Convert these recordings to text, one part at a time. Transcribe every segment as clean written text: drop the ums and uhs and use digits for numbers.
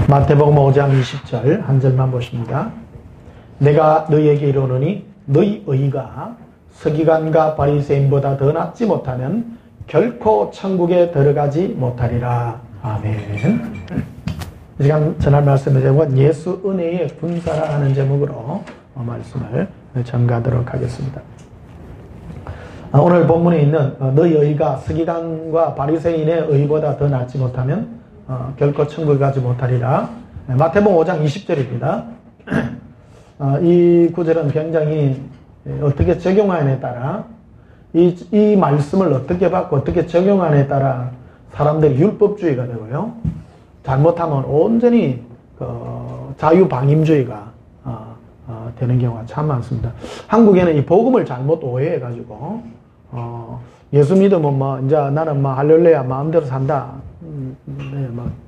마태복음 5장 20절 한 절만 보십니다. 내가 너희에게 이르노니 너희 의가 서기관과 바리새인보다 더 낫지 못하면 결코 천국에 들어가지 못하리라. 아멘. 이 시간 전할 말씀의 제목은 예수 은혜의 군사라 하는 제목으로 말씀을 전가하도록 하겠습니다. 오늘 본문에 있는 너희 의가 서기관과 바리새인의 의보다 더 낫지 못하면 결코 천국에 가지 못하리라. 마태복음 5장 20절입니다. 이 구절은 굉장히 어떻게 적용하느냐에 따라 이 말씀을 어떻게 받고 어떻게 적용하느냐에 따라 사람들이 율법주의가 되고요. 잘못하면 온전히 자유방임주의가 되는 경우가 참 많습니다. 한국에는 이 복음을 잘못 오해해가지고 예수 믿으면 이제 나는 할렐루야 마음대로 산다.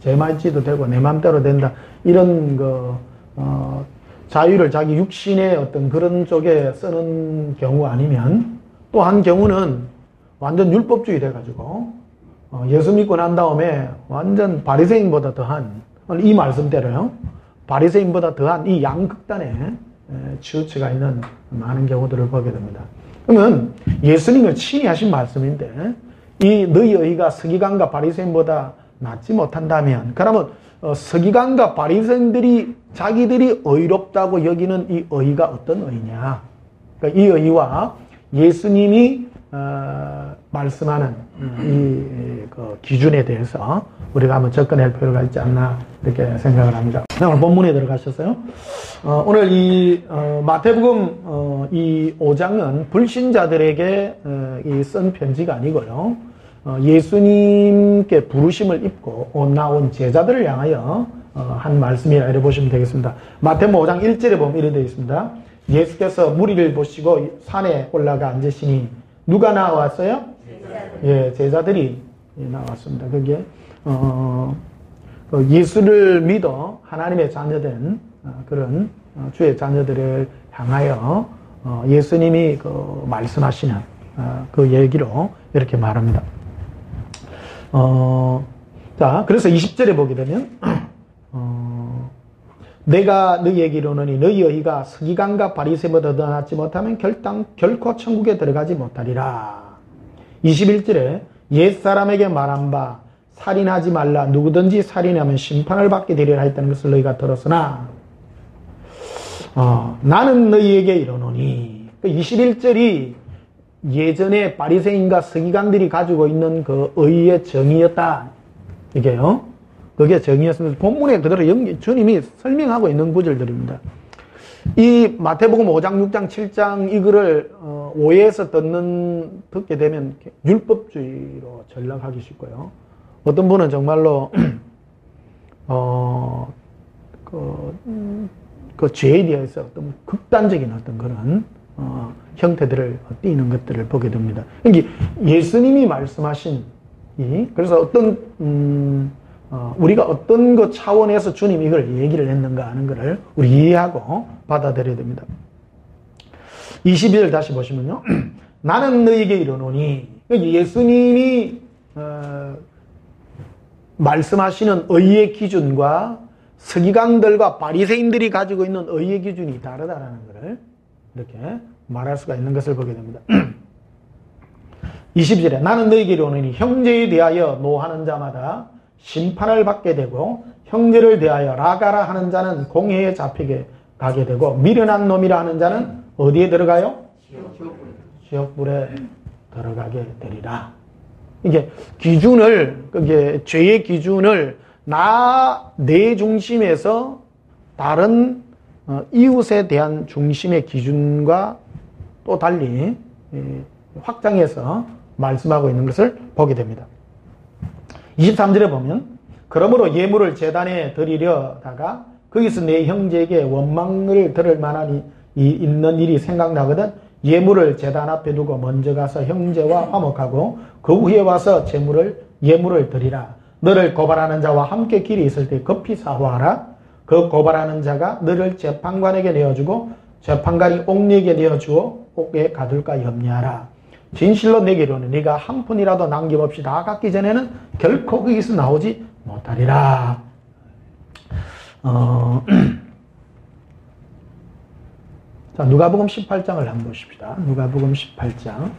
제 말지도 되고 내 마음대로 된다. 이런 자유를 자기 육신의 어떤 그런 쪽에 쓰는 경우 아니면 또 한 경우는 완전 율법주의 돼가지고 예수 믿고 난 다음에 완전 바리새인보다 더한 이 말씀대로요. 바리새인보다 더한 이 양극단에 치우쳐가 있는 많은 경우들을 보게 됩니다. 그러면 예수님을 친히 하신 말씀인데 이 너희 의가 서기관과 바리새인보다 낫지 못한다면 그러면 서기관과 바리새인들이 자기들이 의롭다고 여기는 이 의가 어떤 의냐? 그러니까 이 의와 예수님이 말씀하는 이 기준에 대해서 우리가 한번 접근할 필요가 있지 않나 이렇게 생각을 합니다. 오늘 본문에 들어가셨어요. 오늘 이 마태복음 이 5장은 불신자들에게 쓴 편지가 아니고요. 예수님께 부르심을 입고 나온 제자들을 향하여 한 말씀이라 이렇게 보시면 되겠습니다. 마태복음 5장 1절에 보면 이렇게 되어 있습니다. 예수께서 무리를 보시고 산에 올라가 앉으시니 누가 나왔어요? 예, 제자들이 나왔습니다. 그게 예수를 믿어 하나님의 자녀된 그런 주의 자녀들을 향하여 예수님이 말씀하시는 그 얘기로 이렇게 말합니다. 자, 그래서 20절에 보게 되면 내가 너희에게 이르노니 너희 의가 서기관과 바리새인보다 더 낫지 못하면 결코 천국에 들어가지 못하리라. 21절에 옛사람에게 말한 바 살인하지 말라. 누구든지 살인하면 심판을 받게 되리라 했다는 것을 너희가 들었으나 나는 너희에게 이르노니 21절이 예전에 바리새인과 서기관들이 가지고 있는 그 의의 정의였다. 이게요. 그게 정의였습니다. 본문에 그대로 주님이 설명하고 있는 구절들입니다. 이 마태복음 5장, 6장, 7장 이거를 오해해서 듣게 되면 율법주의로 전락하기 쉽고요. 어떤 분은 정말로 그 죄에 대해서 어떤 극단적인 어떤 그런 형태들을 띠는 것들을 보게 됩니다. 그러니까 예수님이 말씀하신 그래서 어떤 우리가 어떤 것 차원에서 주님이 이걸 얘기를 했는가 하는 것을 우리 이해하고 받아들여야 됩니다. 22절 다시 보시면요. 나는 너희에게 이르노니 예수님이 말씀하시는 의의 기준과 서기관들과 바리새인들이 가지고 있는 의의 기준이 다르다라는 것을 이렇게 말할 수가 있는 것을 보게 됩니다. 20절에 나는 너희에게 이르노니 형제에 대하여 노하는 자마다 심판을 받게 되고 형제를 대하여 라가라 하는 자는 공회에 잡히게 가게 되고 미련한 놈이라 하는 자는 어디에 들어가요? 지옥불에 들어가게 되리라. 이게 기준을 죄의 기준을 내 중심에서 다른 이웃에 대한 중심의 기준과 또 달리 확장해서 말씀하고 있는 것을 보게 됩니다. 23절에 보면 그러므로 예물을 제단에 드리려다가 거기서 내 형제에게 원망을 들을 만한 있는 일이 생각나거든 예물을 제단 앞에 두고 먼저 가서 형제와 화목하고 그 후에 와서 예물을 드리라. 너를 고발하는 자와 함께 길이 있을 때 급히 사과하라. 그 고발하는 자가 너를 재판관에게 내어주고 재판관이 옥리에게 내어주어 옥에 가둘까 염려하라. 진실로 내게 이르노니 네가 한 푼이라도 남김없이 다 갚기 전에는 결코 거기서 나오지 못하리라. 자, 누가복음 18장을 한번 보십시다. 누가복음 18장.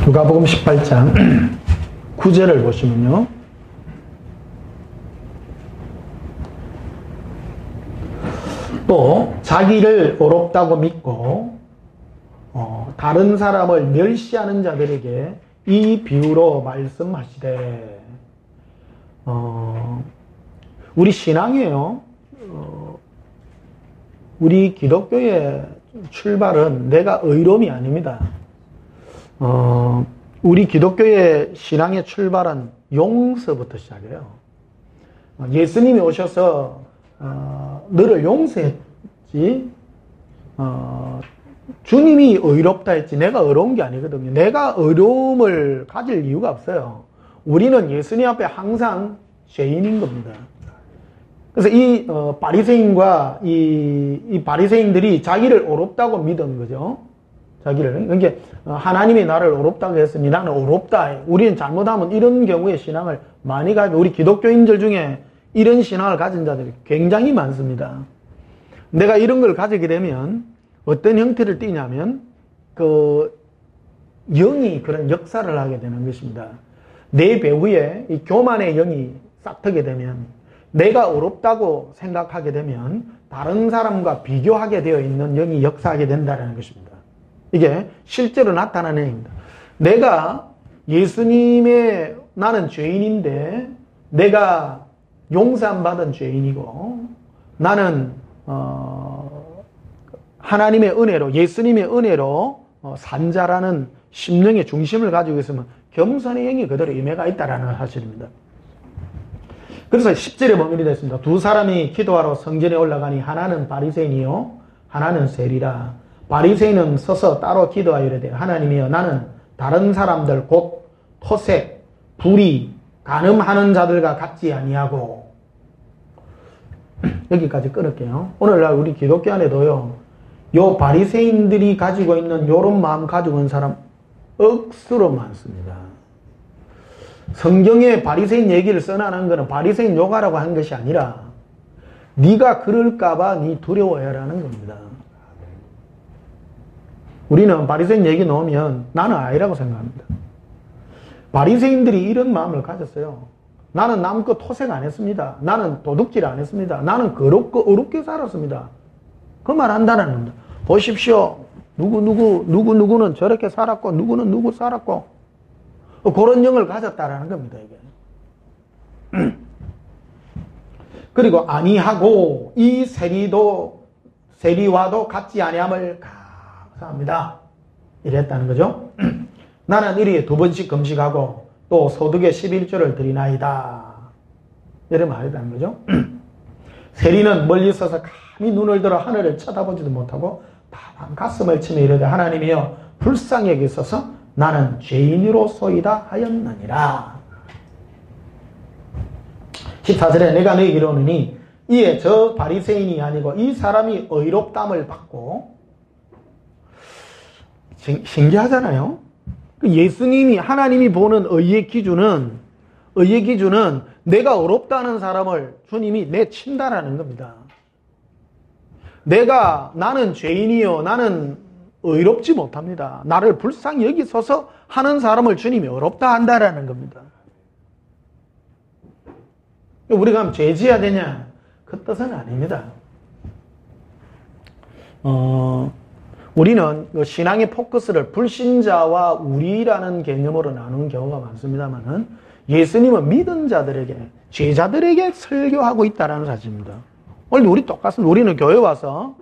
누가복음 18장 9절을 보시면요. 또 자기를 어렵다고 믿고 다른 사람을 멸시하는 자들에게 이 비유로 말씀하시되, 우리 신앙이에요. 우리 기독교의 출발은 내가 의로움이 아닙니다. 우리 기독교의 신앙의 출발은 용서부터 시작해요. 예수님이 오셔서 너를 용서했지, 주님이 의롭다 했지 내가 의로운 게 아니거든요. 내가 의로움을 가질 이유가 없어요. 우리는 예수님 앞에 항상 죄인인 겁니다. 그래서 이 바리새인과 이 바리새인들이 자기를 의롭다고 믿은 거죠. 자기를. 그러니까 하나님이 나를 의롭다고 했으니 나는 의롭다. 우리는 잘못하면 이런 경우의 신앙을 많이 가지고, 우리 기독교인들 중에 이런 신앙을 가진 자들이 굉장히 많습니다. 내가 이런 걸 가지게 되면 어떤 형태를 띠냐면 영이 그런 역사를 하게 되는 것입니다. 내 배후에 이 교만의 영이 싹트게 되면, 내가 의롭다고 생각하게 되면 다른 사람과 비교하게 되어 있는 영이 역사하게 된다는 것입니다. 이게 실제로 나타나는 행위입니다. 내가 예수님의, 나는 죄인인데 내가 용서 안 받은 죄인이고, 나는 하나님의 은혜로, 예수님의 은혜로 산 자라는 심령의 중심을 가지고 있으면 겸손의 영이 그대로 임해가 있다라는 사실입니다. 그래서 10절에 범인이 됐습니다. 두 사람이 기도하러 성전에 올라가니 하나는 바리새인이요 하나는 세리라. 바리새인은 서서 따로 기도하여 이르되, 하나님이여, 나는 다른 사람들 곧 토색, 불의, 간음하는 자들과 같지 아니하고. 여기까지 끊을게요. 오늘날 우리 기독교 안에도요, 요 바리새인들이 가지고 있는 요런 마음 가지고 있는 사람 억수로 많습니다. 성경에 바리새인 얘기를 써놔는 거는 바리새인 욕하라고 한 것이 아니라 네가 그럴까봐 네 두려워해라는 겁니다. 우리는 바리새인 얘기 넣으면 나는 아니라고 생각합니다. 바리새인들이 이런 마음을 가졌어요. 나는 남껏 토색 안 했습니다. 나는 도둑질 안 했습니다. 나는 거룩고 어렵게 살았습니다. 그 말 한다는 겁니다. 보십시오. 누구는 저렇게 살았고 누구는 누구 살았고 그런 영을 가졌다라는 겁니다. 이게. 그리고 아니하고 이 세리와도 같지 아니함을 감사합니다. 이랬다는 거죠. 나는 일일이 2번씩 금식하고 또 소득의 11조를 드리나이다. 이런 말이라는 거죠. 세리는 멀리 서서 감히 눈을 들어 하늘을 쳐다보지도 못하고 다만 가슴을 치며 이르되, 하나님이여, 불쌍히 여기소서 나는 죄인으로소이다 하였느니라. 14절에 내가 너희에게 이르노니 이에 저 바리새인이 아니고 이 사람이 의롭담을 받고. 신기하잖아요. 예수님이, 하나님이 보는 의의 기준은 내가 의롭다는 사람을 주님이 내친다라는 겁니다. 나는 죄인이요, 나는 의롭지 못합니다. 나를 불쌍히 여기소서 하는 사람을 주님이 의롭다 한다라는 겁니다. 우리가 죄 지어야 되냐? 그 뜻은 아닙니다. 우리는 신앙의 포커스를 불신자와 우리라는 개념으로 나누는 경우가 많습니다만은, 예수님은 믿은 자들에게, 죄자들에게 설교하고 있다는 사실입니다. 오늘 우리 똑같습니다. 우리는 교회 와서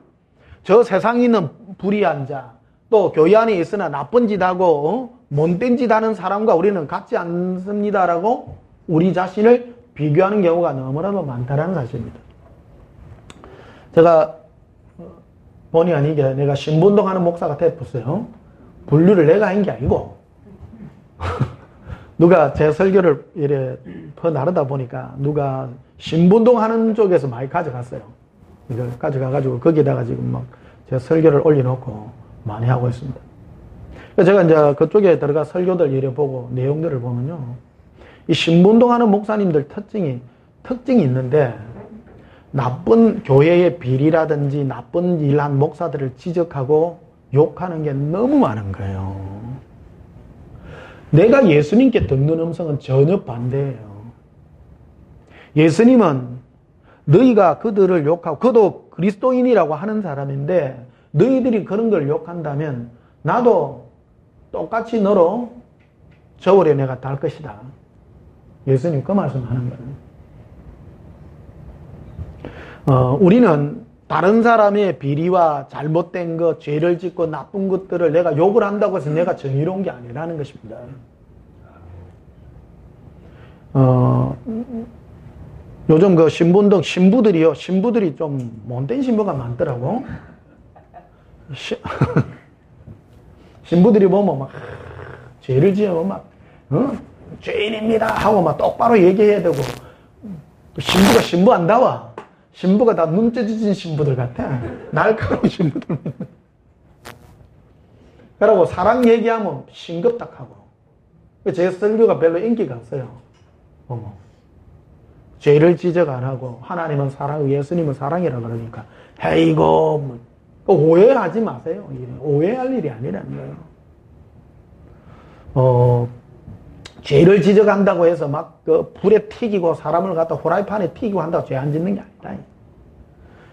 저 세상에 있는 불의한 자, 또 교회 안에 있으나 나쁜 짓 하고 못된 짓 하는 사람과 우리는 같지 않습니다라고 우리 자신을 비교하는 경우가 너무나도 많다는 사실입니다. 제가 본의 아니게 내가 신분동하는 목사가 됐어요. 분류를 내가 한 게 아니고 누가 제 설교를 이래 퍼나르다 보니까 누가 신분동하는 쪽에서 많이 가져갔어요. 이걸 가져가가지고 거기다가 지금 막 제가 설교를 올려놓고 많이 하고 있습니다. 제가 이제 그쪽에 들어가 설교들 이래 보고 내용들을 보면요. 이 신분운동하는 목사님들 특징이 있는데 나쁜 교회의 비리라든지 나쁜 일한 목사들을 지적하고 욕하는 게 너무 많은 거예요. 내가 예수님께 듣는 음성은 전혀 반대예요. 예수님은 너희가 그들을 욕하고 그도 그리스도인이라고 하는 사람인데 너희들이 그런 걸 욕한다면 나도 똑같이 너로 저울에 내가 달 것이다. 예수님 그 말씀하는 거예요. 우리는 다른 사람의 비리와 잘못된 것, 죄를 짓고 나쁜 것들을 내가 욕을 한다고 해서 내가 정의로운 게 아니라는 것입니다. 요즘 그 신부운동 신부들이 좀 못된 신부가 많더라고. 신부들이 보면 막 죄를 지으면 막 죄인입니다 하고 막 똑바로 얘기해야 되고, 신부가 신부 안 나와. 신부가 다 눈 찢어진 신부들 같아. 날카로운 신부들. 그러고 사랑 얘기하면 싱겁닥하고. 제 설교가 별로 인기가 없어요. 죄를 지적 안 하고 하나님은 사랑, 예수님은 사랑이라 그러니까 에이고 오해하지 마세요. 오해할 일이 아니라는 거예요. 죄를 지적한다고 해서 막 그 불에 튀기고 사람을 갖다 후라이팬에 튀기고 한다고 죄 안 짓는 게 아니다.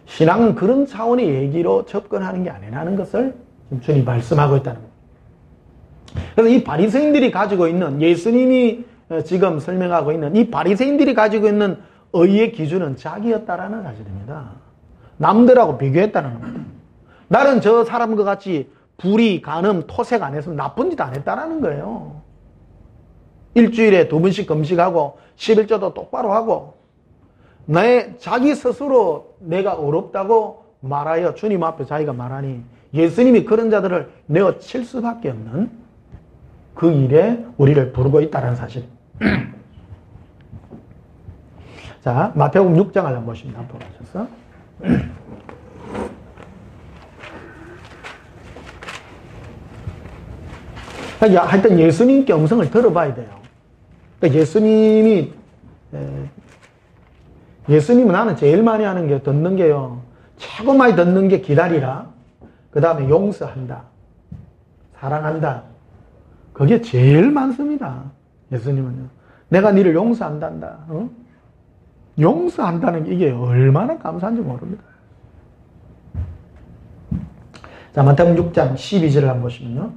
신앙은 그런 차원의 얘기로 접근하는 게 아니라는 것을 지금 주님 말씀하고 있다는 거예요. 그래서 이 바리새인들이 가지고 있는, 예수님이 지금 설명하고 있는 이 바리새인들이 가지고 있는 의의 기준은 자기였다라는 사실입니다. 남들하고 비교했다는 겁니다. 나는 저 사람과 같이 불의, 간음, 토색 안 했으면 나쁜 짓 안 했다라는 거예요. 일주일에 2번씩 금식하고 11조도 똑바로 하고 자기 스스로 내가 어렵다고 말하여 주님 앞에 자기가 말하니 예수님이 그런 자들을 내어 칠 수밖에 없는 그 일에 우리를 부르고 있다는 사실. 자, 마태복음 6장을 한번 보십니다. 앞으로 가셔서. 하여튼 예수님께 음성을 들어봐야 돼요. 그러니까 예수님은 나는 제일 많이 하는 게 듣는 게요. 최고 많이 듣는 게 기다리라. 그 다음에 용서한다. 사랑한다. 그게 제일 많습니다. 예수님은요. 내가 너를 용서한단다. 용서한다는 게 이게 얼마나 감사한지 모릅니다. 자, 마태복음 6장 12절을 한번 보시면요.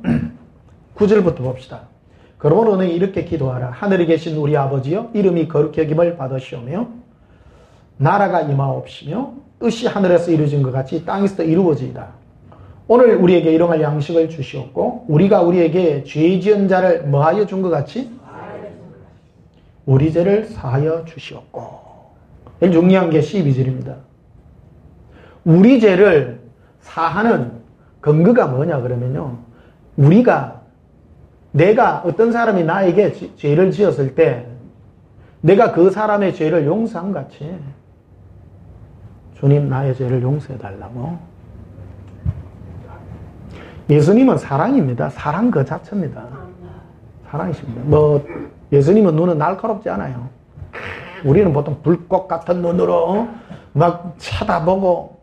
9절부터 봅시다. 그러므로 너희 이렇게 기도하라. 하늘에 계신 우리 아버지여, 이름이 거룩히 여김을 받으시오며 나라가 임하옵시며 뜻이 하늘에서 이루어진 것 같이 땅에서도 이루어지이다. 오늘 우리에게 일용할 양식을 주시옵고 우리가 우리에게 죄 지은 자를 뭐하여 준 것 같이 우리 죄를 사하여 주시옵고. 제일 중요한 게 12절입니다. 우리 죄를 사하는 근거가 뭐냐 그러면요. 내가 어떤 사람이 나에게 죄를 지었을 때 내가 그 사람의 죄를 용서한 것 같이 주님 나의 죄를 용서해 달라고. 예수님은 사랑입니다. 사랑 그 자체입니다. 사랑이십니다. 예수님은 눈은 날카롭지 않아요. 우리는 보통 불꽃 같은 눈으로 막 쳐다보고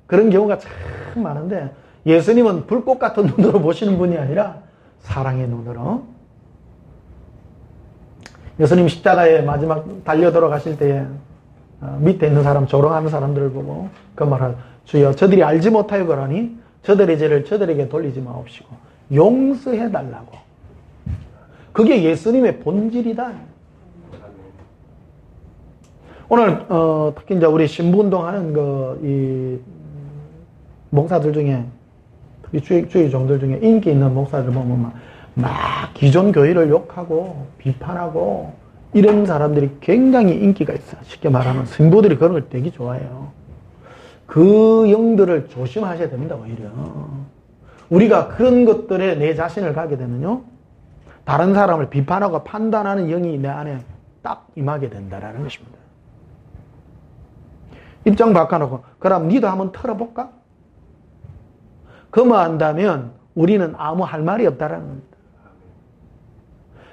그런 경우가 참 많은데 예수님은 불꽃 같은 눈으로 보시는 분이 아니라 사랑의 눈으로. 예수님 십자가에 마지막 달려 돌아가실 때에 밑에 있는 사람, 조롱하는 사람들을 보고 그 말을 주여 저들이 알지 못하여 그러니 저들의 죄를 저들에게 돌리지 마옵시고 용서해 달라고. 그게 예수님의 본질이다. 오늘 특히 이제 우리 신부운동하는 이 목사들 중에 주의 종들 중에 인기 있는 목사들 보면 막 기존 교회를 욕하고 비판하고 이런 사람들이 굉장히 인기가 있어요. 쉽게 말하면 신부들이 그런 걸 되게 좋아해요. 그 영들을 조심하셔야 됩니다. 오히려 우리가 그런 것들에 내 자신을 가게 되면요, 다른 사람을 비판하고 판단하는 영이 내 안에 딱 임하게 된다라는 것입니다. 입장 바꿔놓고 그럼 니도 한번 털어볼까? 그만 한다면 우리는 아무 할 말이 없다라는 겁니다.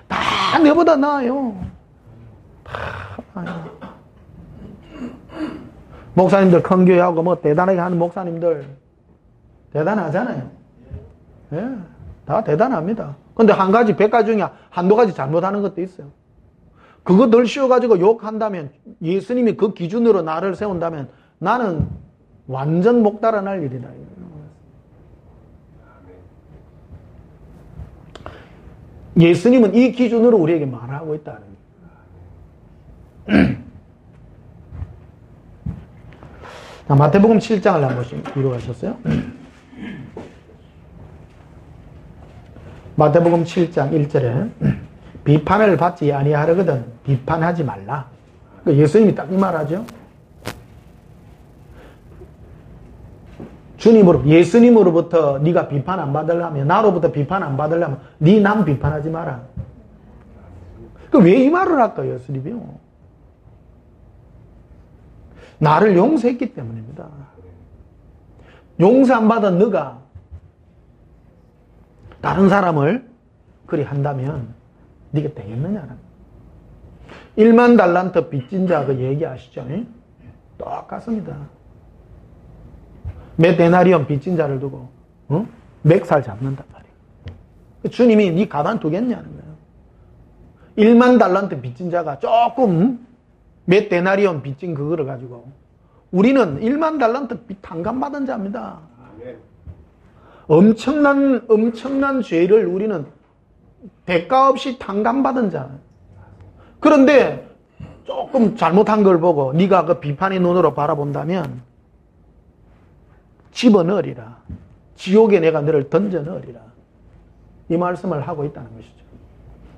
다 내보다 나아요. 다 나아요. 목사님들 큰 교회하고 뭐 대단하게 하는 목사님들 대단하잖아요. 예, 다 대단합니다. 근데 한 가지, 100가지 중에 한두 가지 잘못하는 것도 있어요. 그거 덜 씌워가지고 욕한다면, 예수님이 그 기준으로 나를 세운다면 나는 완전 목달아날 일이다. 예수님은 이 기준으로 우리에게 말하고 있다는 거예요. 자, 마태복음 7장을 한 번씩 뒤로 가셨어요? 마태복음 7장 1절에 비판을 받지 아니하려거든 비판하지 말라. 예수님이 딱 이 말하죠. 예수님으로부터 네가 비판 안 받으려면, 나로부터 비판 안 받으려면 네 남 비판하지 마라. 왜 이 말을 할까요, 예수님이요? 나를 용서했기 때문입니다. 용서 안 받은 너가 다른 사람을 그리 한다면 네가 되겠느냐는. 1만 달란트 빚진 자 그 얘기 아시죠? 똑같습니다. 몇 데나리온 빚진 자를 두고 맥살 잡는단 말이에요. 주님이 네 가만두겠냐는 거예요. 1만 달란트 빚진 자가 조금 몇 데나리온 빚진 그거를 가지고 우리는 1만 달란트 빚 탕감받은 자입니다. 엄청난 죄를 우리는 대가 없이 탕감받은 자. 그런데 조금 잘못한 걸 보고 네가 그 비판의 눈으로 바라본다면 집어넣으리라. 지옥에 내가 너를 던져넣으리라. 이 말씀을 하고 있다는 것이죠.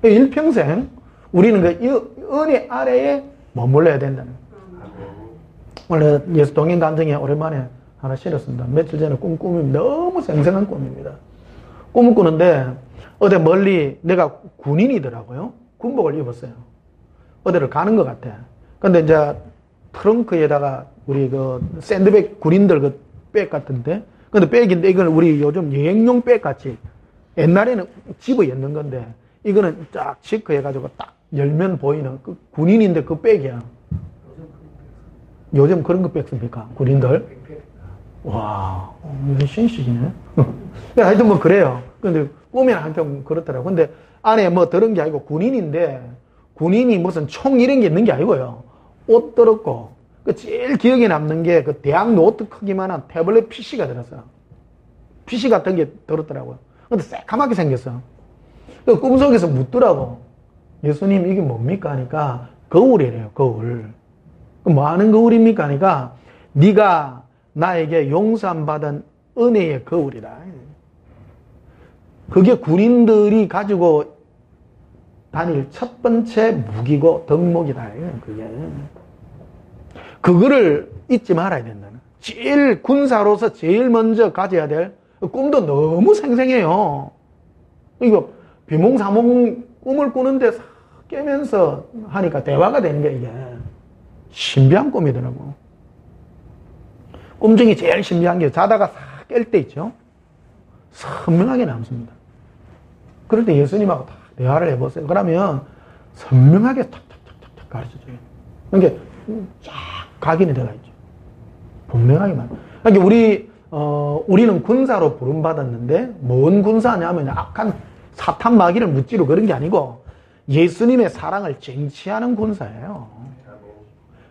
일평생 우리는 그 은혜 아래에 머물러야 된다는 거예요. 원래 예수 동행 간증에 오랜만에 하나 실었습니다. 며칠 전에 꿈이 너무 생생한 꿈입니다. 꿈을 꾸는데 어디 멀리 내가 군인이더라고요. 군복을 입었어요. 어디를 가는 것 같아. 근데 이제 트렁크에다가 우리 그 샌드백 군인들 그 백 같은데, 근데 백인데 이건 우리 요즘 여행용 백 같이 옛날에는 집어 였는 건데 이거는 쫙 체크 해가지고 딱 열면 보이는 그 군인인데 그 백이야. 요즘 그런 거 백 씁니까? 군인들? 와, 이건 신식이네. 하여튼 뭐 그래요. 근데 꿈에는 한편 그렇더라고. 근데 안에 뭐 들은 게 아니고 군인인데 군인이 무슨 총 이런 게 있는 게 아니고요. 옷 들었고 그 제일 기억에 남는 게 그 대학 노트 크기만한 태블릿 PC가 들었어. PC 같은 게 들었더라고요. 근데 새까맣게 생겼어. 그 꿈속에서 묻더라고. 예수님 이게 뭡니까? 하니까 거울이래요. 거울. 뭐 하는 거울입니까? 하니까 네가 나에게 용서함 받은 은혜의 거울이다. 그게 군인들이 가지고 다닐 첫 번째 무기고 덕목이다. 그게. 그거를 잊지 말아야 된다는. 제일 군사로서 제일 먼저 가져야 될 꿈도 너무 생생해요. 이거 비몽사몽 꿈을 꾸는데 깨면서 하니까 대화가 되는 게 이게 신비한 꿈이더라고. 꿈 중에 제일 신비한 게 자다가 싹 깰 때 있죠. 선명하게 남습니다. 그럴 때 예수님하고 다 대화를 해보세요. 그러면 선명하게 탁탁탁탁 가르쳐줘요. 그러니까 쫙 각인이 되어 있죠. 분명하게만. 그러니까 우리는 군사로 부름받았는데 뭔 군사냐면 악한 사탄 마귀를 무찌르고 그런 게 아니고 예수님의 사랑을 쟁취하는 군사예요.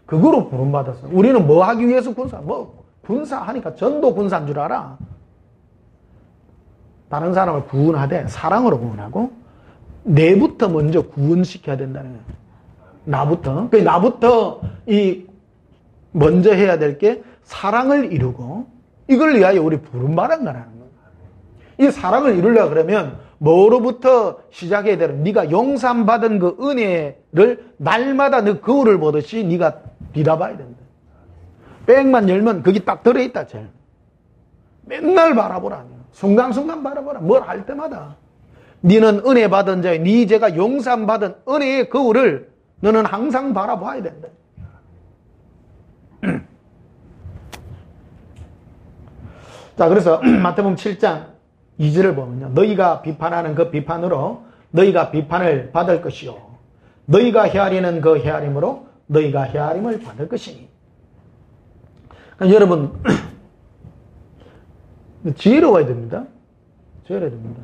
그거로 부름받았어요. 우리는 뭐 하기 위해서 군사하니까 전도 군사인 줄 알아. 다른 사람을 구원하되 사랑으로 구원하고 내부터 먼저 구원시켜야 된다는 거예요. 나부터. 그 나부터 먼저 해야 될 게 사랑을 이루고 이걸 위하여 우리 부름받은 거라는 거예요. 이 사랑을 이루려고 그러면 뭐로부터 시작해야 되는? 네가 용서받은 그 은혜를 날마다 너 거울을 보듯이 네가 뒤다봐야 된다. 백만 열면 거기 딱 들어있다. 제일. 맨날 바라보라. 순간순간 바라보라. 뭘 할 때마다. 너는 은혜 받은 자의 네 죄가 용서받은 은혜의 거울을 너는 항상 바라봐야 된다. 자, 그래서 마태복음 7장 2절을 보면요. 너희가 비판하는 그 비판으로 너희가 비판을 받을 것이요. 너희가 헤아리는 그 헤아림으로 너희가 헤아림을 받을 것이니. 그러니까 여러분, 지혜로워야 됩니다. 지혜로워야 됩니다.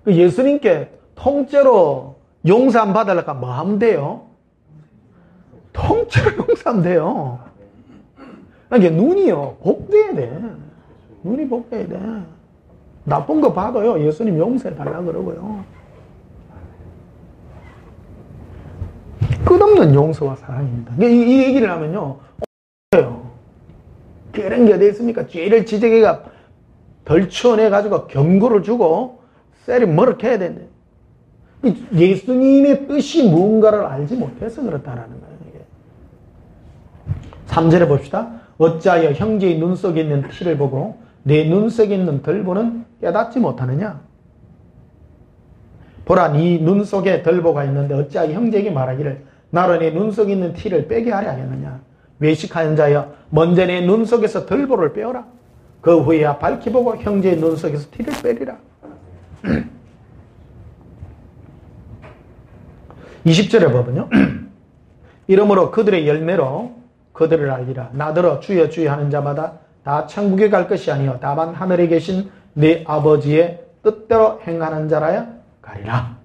예수님께 통째로 용서 안 받으려니까 뭐 하면 돼요? 통째로 용서하면 돼요. 그러니까 눈이요, 복돼야 돼. 눈이 복돼야 돼. 나쁜 거 봐도요, 예수님 용서해달라 그러고요. 끝없는 용서와 사랑입니다. 이 얘기를 하면요, 그런 게 어디 있습니까? 죄를 지적해가 덜 치워내가지고 경고를 주고 쎄리 머쓱해야 되는데, 예수님의 뜻이 무언가를 알지 못해서 그렇다라는 거예요. 이게. 3절에 봅시다. 어찌하여 형제의 눈 속에 있는 티를 보고 내 눈 속에 있는 덜보는 깨닫지 못하느냐? 보라, 네 눈 속에 덜보가 있는데 어찌하여 형제에게 말하기를 나로 내 눈 속에 있는 티를 빼게 하려 하겠느냐? 외식하는 자여, 먼저 내 눈 속에서 덜보를 빼어라. 그 후에야 밝히 보고 형제의 눈 속에서 티를 빼리라. 20절에 보면요. 이러므로 그들의 열매로 그들을 알리라. 나더러 주여 주여 하는 자마다 다 천국에 갈 것이 아니요 다만 하늘에 계신 내 아버지의 뜻대로 행하는 자라야 가리라.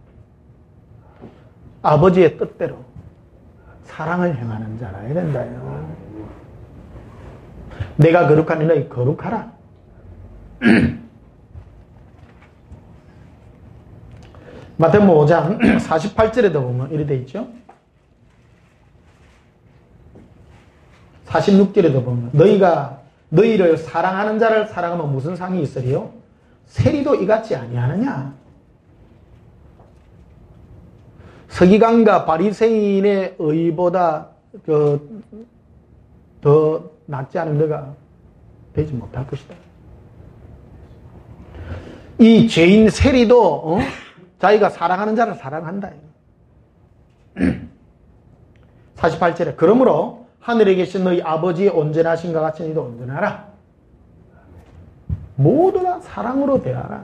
아버지의 뜻대로 사랑을 행하는 자라야 된다요. 내가 거룩하니 너희 거룩하라. 마태복음 5장 48절에도 보면 이렇게 되어 있죠. 46절에도 보면 너희를 사랑하는 자를 사랑하면 무슨 상이 있으리요? 세리도 이같이 아니하느냐? 서기관과 바리새인의 의보다 더 낫지 않은 너가 되지 못할 것이다. 이 죄인 세리도 자기가 사랑하는 자를 사랑한다. 48절에 그러므로 하늘에 계신 너희 아버지의 온전하신가 같이 너희도 온전하라. 모두 다 사랑으로 대하라.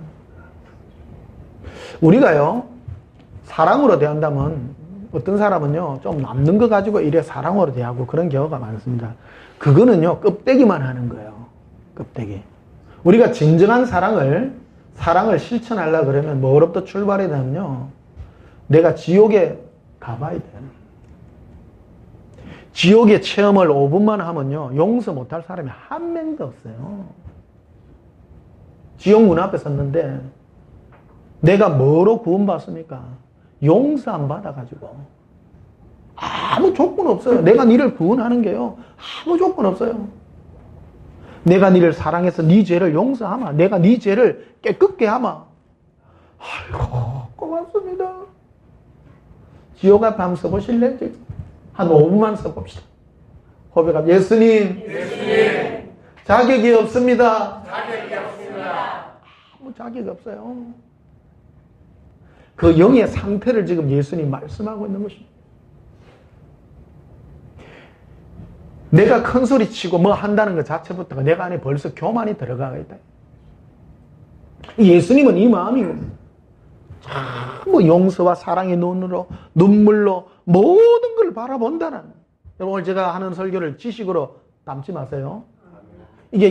우리가요 사랑으로 대한다면 어떤 사람은요 좀 남는 거 가지고 이래 사랑으로 대하고 그런 경우가 많습니다. 그거는요 껍데기만 하는 거예요. 껍데기. 우리가 진정한 사랑을 실천하려고 그러면 뭐로부터 출발해야 되냐면요, 내가 지옥에 가봐야 돼요. 지옥의 체험을 5분만 하면요 용서 못할 사람이 한 명도 없어요. 지옥 문 앞에 섰는데 내가 뭐로 구원받습니까? 용서 안 받아가지고 아무 조건 없어요. 내가 니를 구원하는 게요 아무 조건 없어요. 내가 니를 사랑해서 니 죄를 용서하마, 내가 니 죄를 깨끗게 하마. 아이고 고맙습니다. 지옥 앞에 한번 써보실래요? 한 5분만 써봅시다. 고백합니다. 예수님 자격이 없습니다. 아무 자격이 없어요. 그 영의 상태를 지금 예수님 말씀하고 있는 것입니다. 내가 큰 소리 치고 뭐 한다는 것 자체부터가 내가 안에 벌써 교만이 들어가 있다. 예수님은 이 마음이거든요. 전부 용서와 사랑의 눈으로, 눈물로 모든 걸 바라본다는. 여러분 오늘 제가 하는 설교를 지식으로 담지 마세요. 이게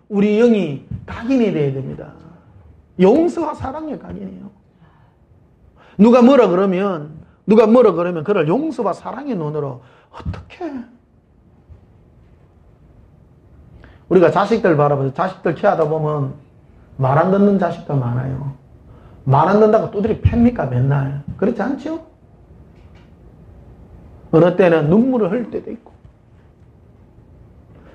우리 영이 각인이 돼야 됩니다. 용서와 사랑의 각인이에요. 누가 뭐라 그러면 그걸 용서와 사랑의 눈으로 어떻게 우리가 자식들 바라보죠. 자식들 키우다 보면 말 안 듣는 자식도 많아요. 말 안 듣는다고 두드리 팹니까 맨날? 그렇지 않죠? 어느 때는 눈물을 흘릴 때도 있고.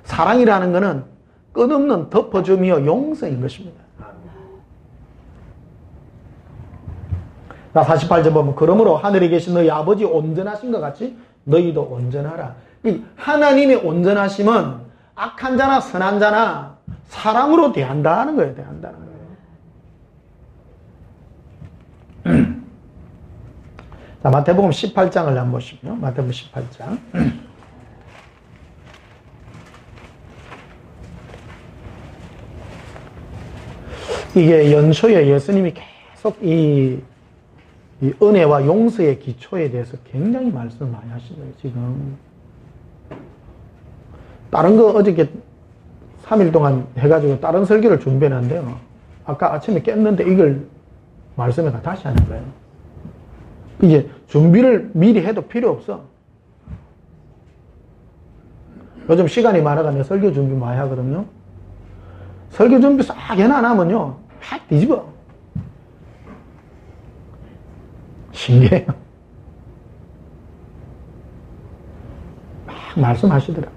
사랑이라는 것은 끝없는 덮어줌이요 용서인 것입니다. 나 48절 보면 그러므로 하늘에 계신 너희 아버지 온전하신 것 같이 너희도 온전하라. 이 하나님의 온전하심은 악한 자나 선한 자나 사랑으로 대한다는 거예요. 대한다는 거예요. 자, 마태복음 18장을 한번 보시면 마태복음 18장. 이게 연초에 예수님이 계속 이 은혜와 용서의 기초에 대해서 굉장히 말씀을 많이 하신 거예요, 지금. 다른 거 어저께 3일 동안 해가지고 다른 설교를 준비했는데요. 아까 아침에 깼는데 이걸 말씀에다 다시 하는 거예요. 이게 준비를 미리 해도 필요 없어. 요즘 시간이 많아가 내가 설교 준비 많이 하거든요. 설교 준비 싹 해놔하면요, 팍 뒤집어. 신기해요. 막 말씀하시더라.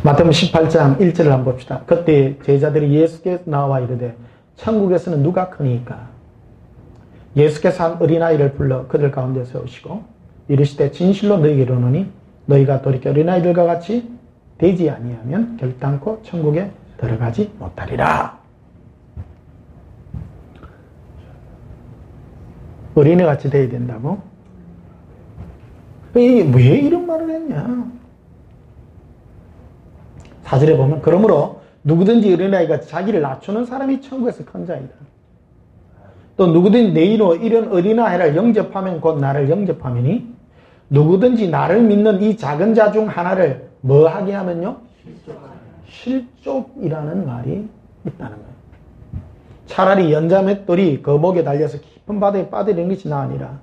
마태복음 18장 1절을 한번 봅시다. 그때 제자들이 예수께 나와 이르되 천국에서는 누가 크니까? 예수께서 한 어린아이를 불러 그들 가운데 세우시고 이르시되 진실로 너희에게 이르노니 너희가 돌이켜 어린아이들과 같이 되지 아니하면 결단코 천국에 들어가지 못하리라. 어린애같이 돼야 된다고? 왜 이런 말을 했냐? 4절에 보면 그러므로 누구든지 어린아이가 자기를 낮추는 사람이 천국에서 큰 자이다. 또 누구든지 내 이로 이런 어린아이를 영접하면 곧 나를 영접하미니 누구든지 나를 믿는 이 작은 자 중 하나를 뭐 하게 하면요? 실족이라는 말이 있다는 거예요. 차라리 연자맷돌이 거목에 달려서 깊은 바다에 빠뜨리는 것이 나으니라.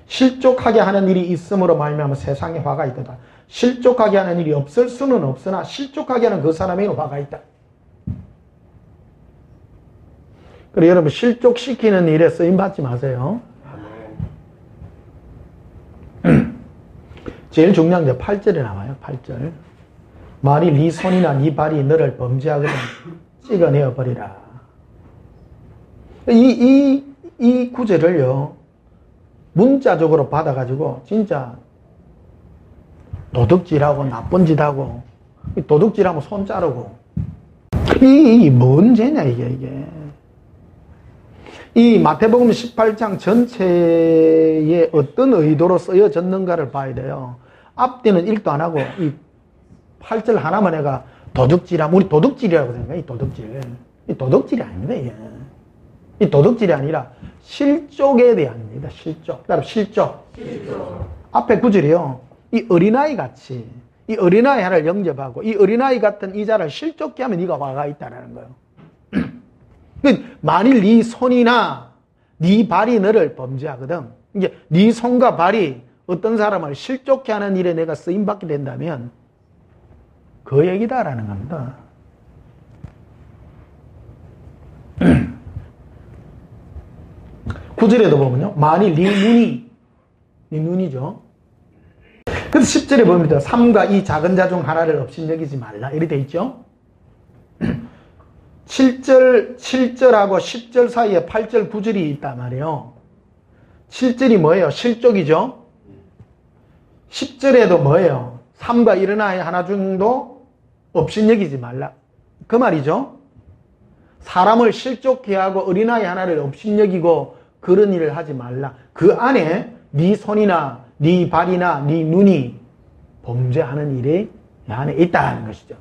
실족하게 하는 일이 있음으로 말미암아 세상에 화가 있도다. 실족하게 하는 일이 없을 수는 없으나 실족하게 하는 그 사람에게 화가 있다. 그리고 여러분 실족시키는 일에 쓰임받지 마세요. 제일 중요한 게 8절에 나와요. 8절. 만일 네 손이나 네 발이 너를 범죄하거든 찍어내어 버리라. 이 구절을요 문자적으로 받아가지고 진짜 도둑질하고 나쁜 짓하고 도둑질하면 손 자르고 이 뭔 죄냐 이게 이 마태복음 18장 전체에 어떤 의도로 쓰여졌는가를 봐야 돼요. 앞뒤는 1도 안 하고 이 8절 하나만 해가 도둑질하면 우리 도둑질이라고 생각해. 이 도둑질. 이 도둑질이 아닙니다. 이게. 이 도둑질이 아니라 실족에 대한 겁니다. 실족. 따로 실족. 앞에 구절이요. 이 어린아이 같이 이 어린아이 하나를 영접하고 이 어린아이 같은 이 자를 실족케 하면 네가 화가 있다라는 거예요. 만일 네 손이나 네 발이 너를 범죄하거든. 이게 네 손과 발이 어떤 사람을 실족케 하는 일에 내가 쓰임받게 된다면 그 얘기다라는 겁니다. 구절에도 보면요. 만일 네 눈이죠. 그래서 10절에 봅니다. 3과 이 작은 자 중 하나를 업신여기지 말라. 이렇게 돼 있죠. 7절하고 10절 사이에 8절 9절이 있단 말이에요. 7절이 뭐예요? 실족이죠. 10절에도 뭐예요? 3과 일어나의 하나 중도 업신여기지 말라. 그 말이죠. 사람을 실족해 하고 어린아이 하나를 업신여기고 그런 일을 하지 말라. 그 안에 네 손이나 네 발이나 네 눈이 범죄하는 일이 안에 있다는 것이죠.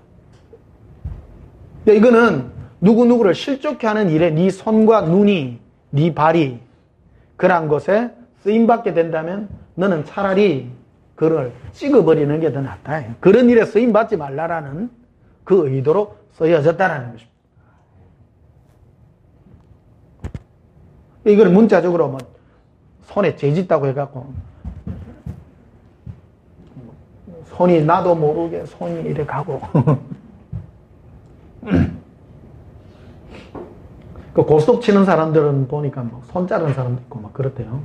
이거는 누구누구를 실족해 하는 일에 네 손과 눈이 네 발이 그러한 것에 쓰임받게 된다면 너는 차라리 그를 찍어버리는 게 더 낫다. 그런 일에 쓰임받지 말라라는 그 의도로 쓰여졌다는 것입니다. 이걸 문자적으로 뭐 손에 죄짓다고 해갖고 손이 나도 모르게 손이 이래 가고 그 고스톱 치는 사람들은 보니까 뭐 손 자르는 사람도 있고 막 그렇대요.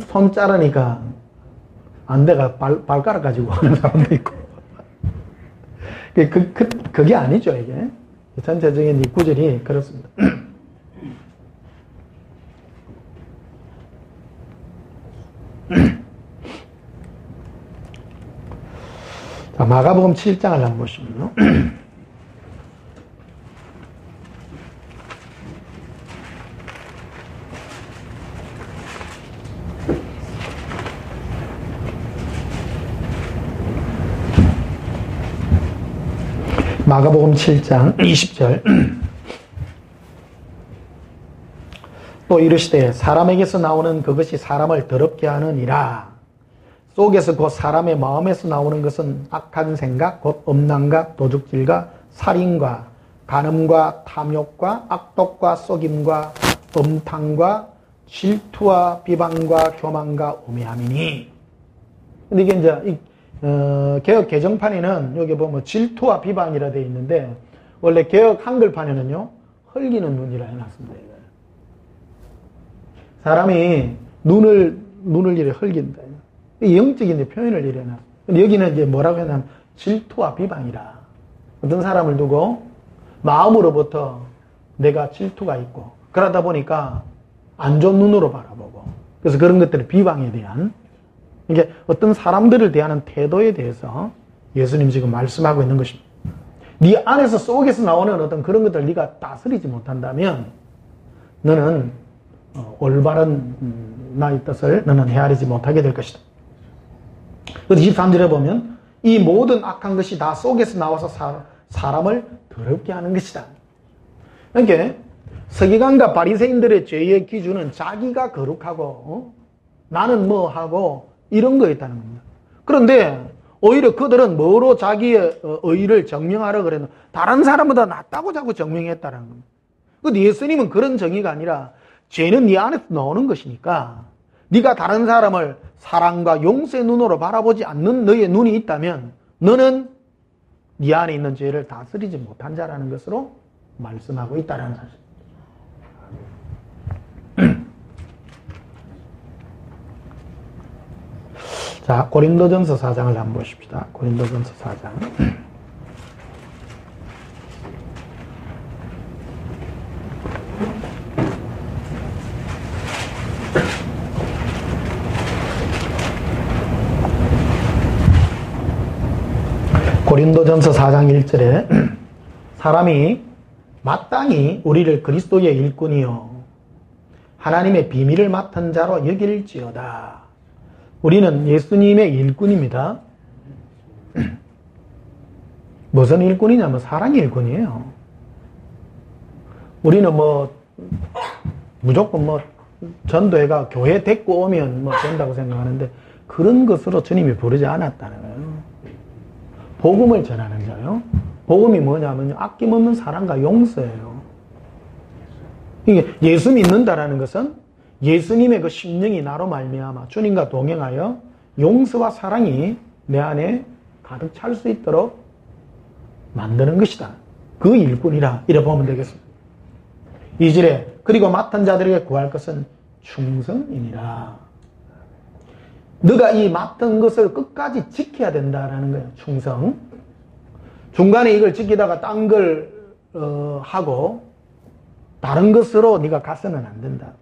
손 자르니까 안 돼가 발가락 가지고 하는 사람도 있고. 그게 아니죠, 이게. 전체적인 이 구절이 그렇습니다. 자, 마가복음 7장을 한번 보시면요. 마가복음 7장 20절. 또 이르시되 사람에게서 나오는 그것이 사람을 더럽게 하느니라. 속에서 곧 사람의 마음에서 나오는 것은 악한 생각, 곧 음란과 도둑질과 살인과 간음과 탐욕과 악독과 속임과 음탕과 질투와 비방과 교만과 우매함이니. 근데 이게 이제 개역 개정판에는 여기 보면 질투와 비방이라 되어 있는데 원래 개역 한글판에는요 흘기는 눈이라 해놨습니다. 사람이 눈을 이래 흘긴다. 영적인 표현을 이래 놨습니다. 근데 여기는 이제 뭐라고 해놨냐면 질투와 비방이라. 어떤 사람을 두고 마음으로부터 내가 질투가 있고 그러다 보니까 안 좋은 눈으로 바라보고 그래서 그런 것들을 비방에 대한 이게 어떤 사람들을 대하는 태도에 대해서 예수님 지금 말씀하고 있는 것입니다. 네 안에서 속에서 나오는 어떤 그런 것들을 네가 다스리지 못한다면 너는 올바른 나의 뜻을 너는 헤아리지 못하게 될 것이다. 그래서 23절에 보면 이 모든 악한 것이 다 속에서 나와서 사람을 더럽게 하는 것이다. 그러니까 서기관과 바리새인들의 죄의 기준은 자기가 거룩하고 나는 뭐 하고 이런 거였다는 겁니다. 그런데 오히려 그들은 뭐로 자기의 의의를 증명하려고 그랬는데 다른 사람보다 낫다고 자꾸 증명했다는 겁니다. 근데 예수님은 그런 정의가 아니라 죄는 네 안에서 나오는 것이니까 네가 다른 사람을 사랑과 용서의 눈으로 바라보지 않는 너의 눈이 있다면 너는 네 안에 있는 죄를 다스리지 못한 자라는 것으로 말씀하고 있다는 사실. 자, 고린도전서 4장을 한번 보십시다. 고린도전서 4장. 고린도전서 4장 1절에 사람이 마땅히 우리를 그리스도의 일꾼이요 하나님의 비밀을 맡은 자로 여길지어다. 우리는 예수님의 일꾼입니다. 무슨 일꾼이냐면 사랑의 일꾼이에요. 우리는 무조건 전도회가 교회 데리고 오면 된다고 생각하는데 그런 것으로 주님이 부르지 않았다는 거예요. 복음을 전하는 자요. 복음이 뭐냐면요. 아낌없는 사랑과 용서예요. 이게 예수 믿는다라는 것은 예수님의 그 심령이 나로 말미암아 주님과 동행하여 용서와 사랑이 내 안에 가득 찰 수 있도록 만드는 것이다. 그 일꾼이라 이래 보면 되겠습니다. 2절에 그리고 맡은 자들에게 구할 것은 충성이니라. 너가 이 맡은 것을 끝까지 지켜야 된다라는 거예요. 충성. 중간에 이걸 지키다가 딴 걸 하고 다른 것으로 네가 가서는 안 된다.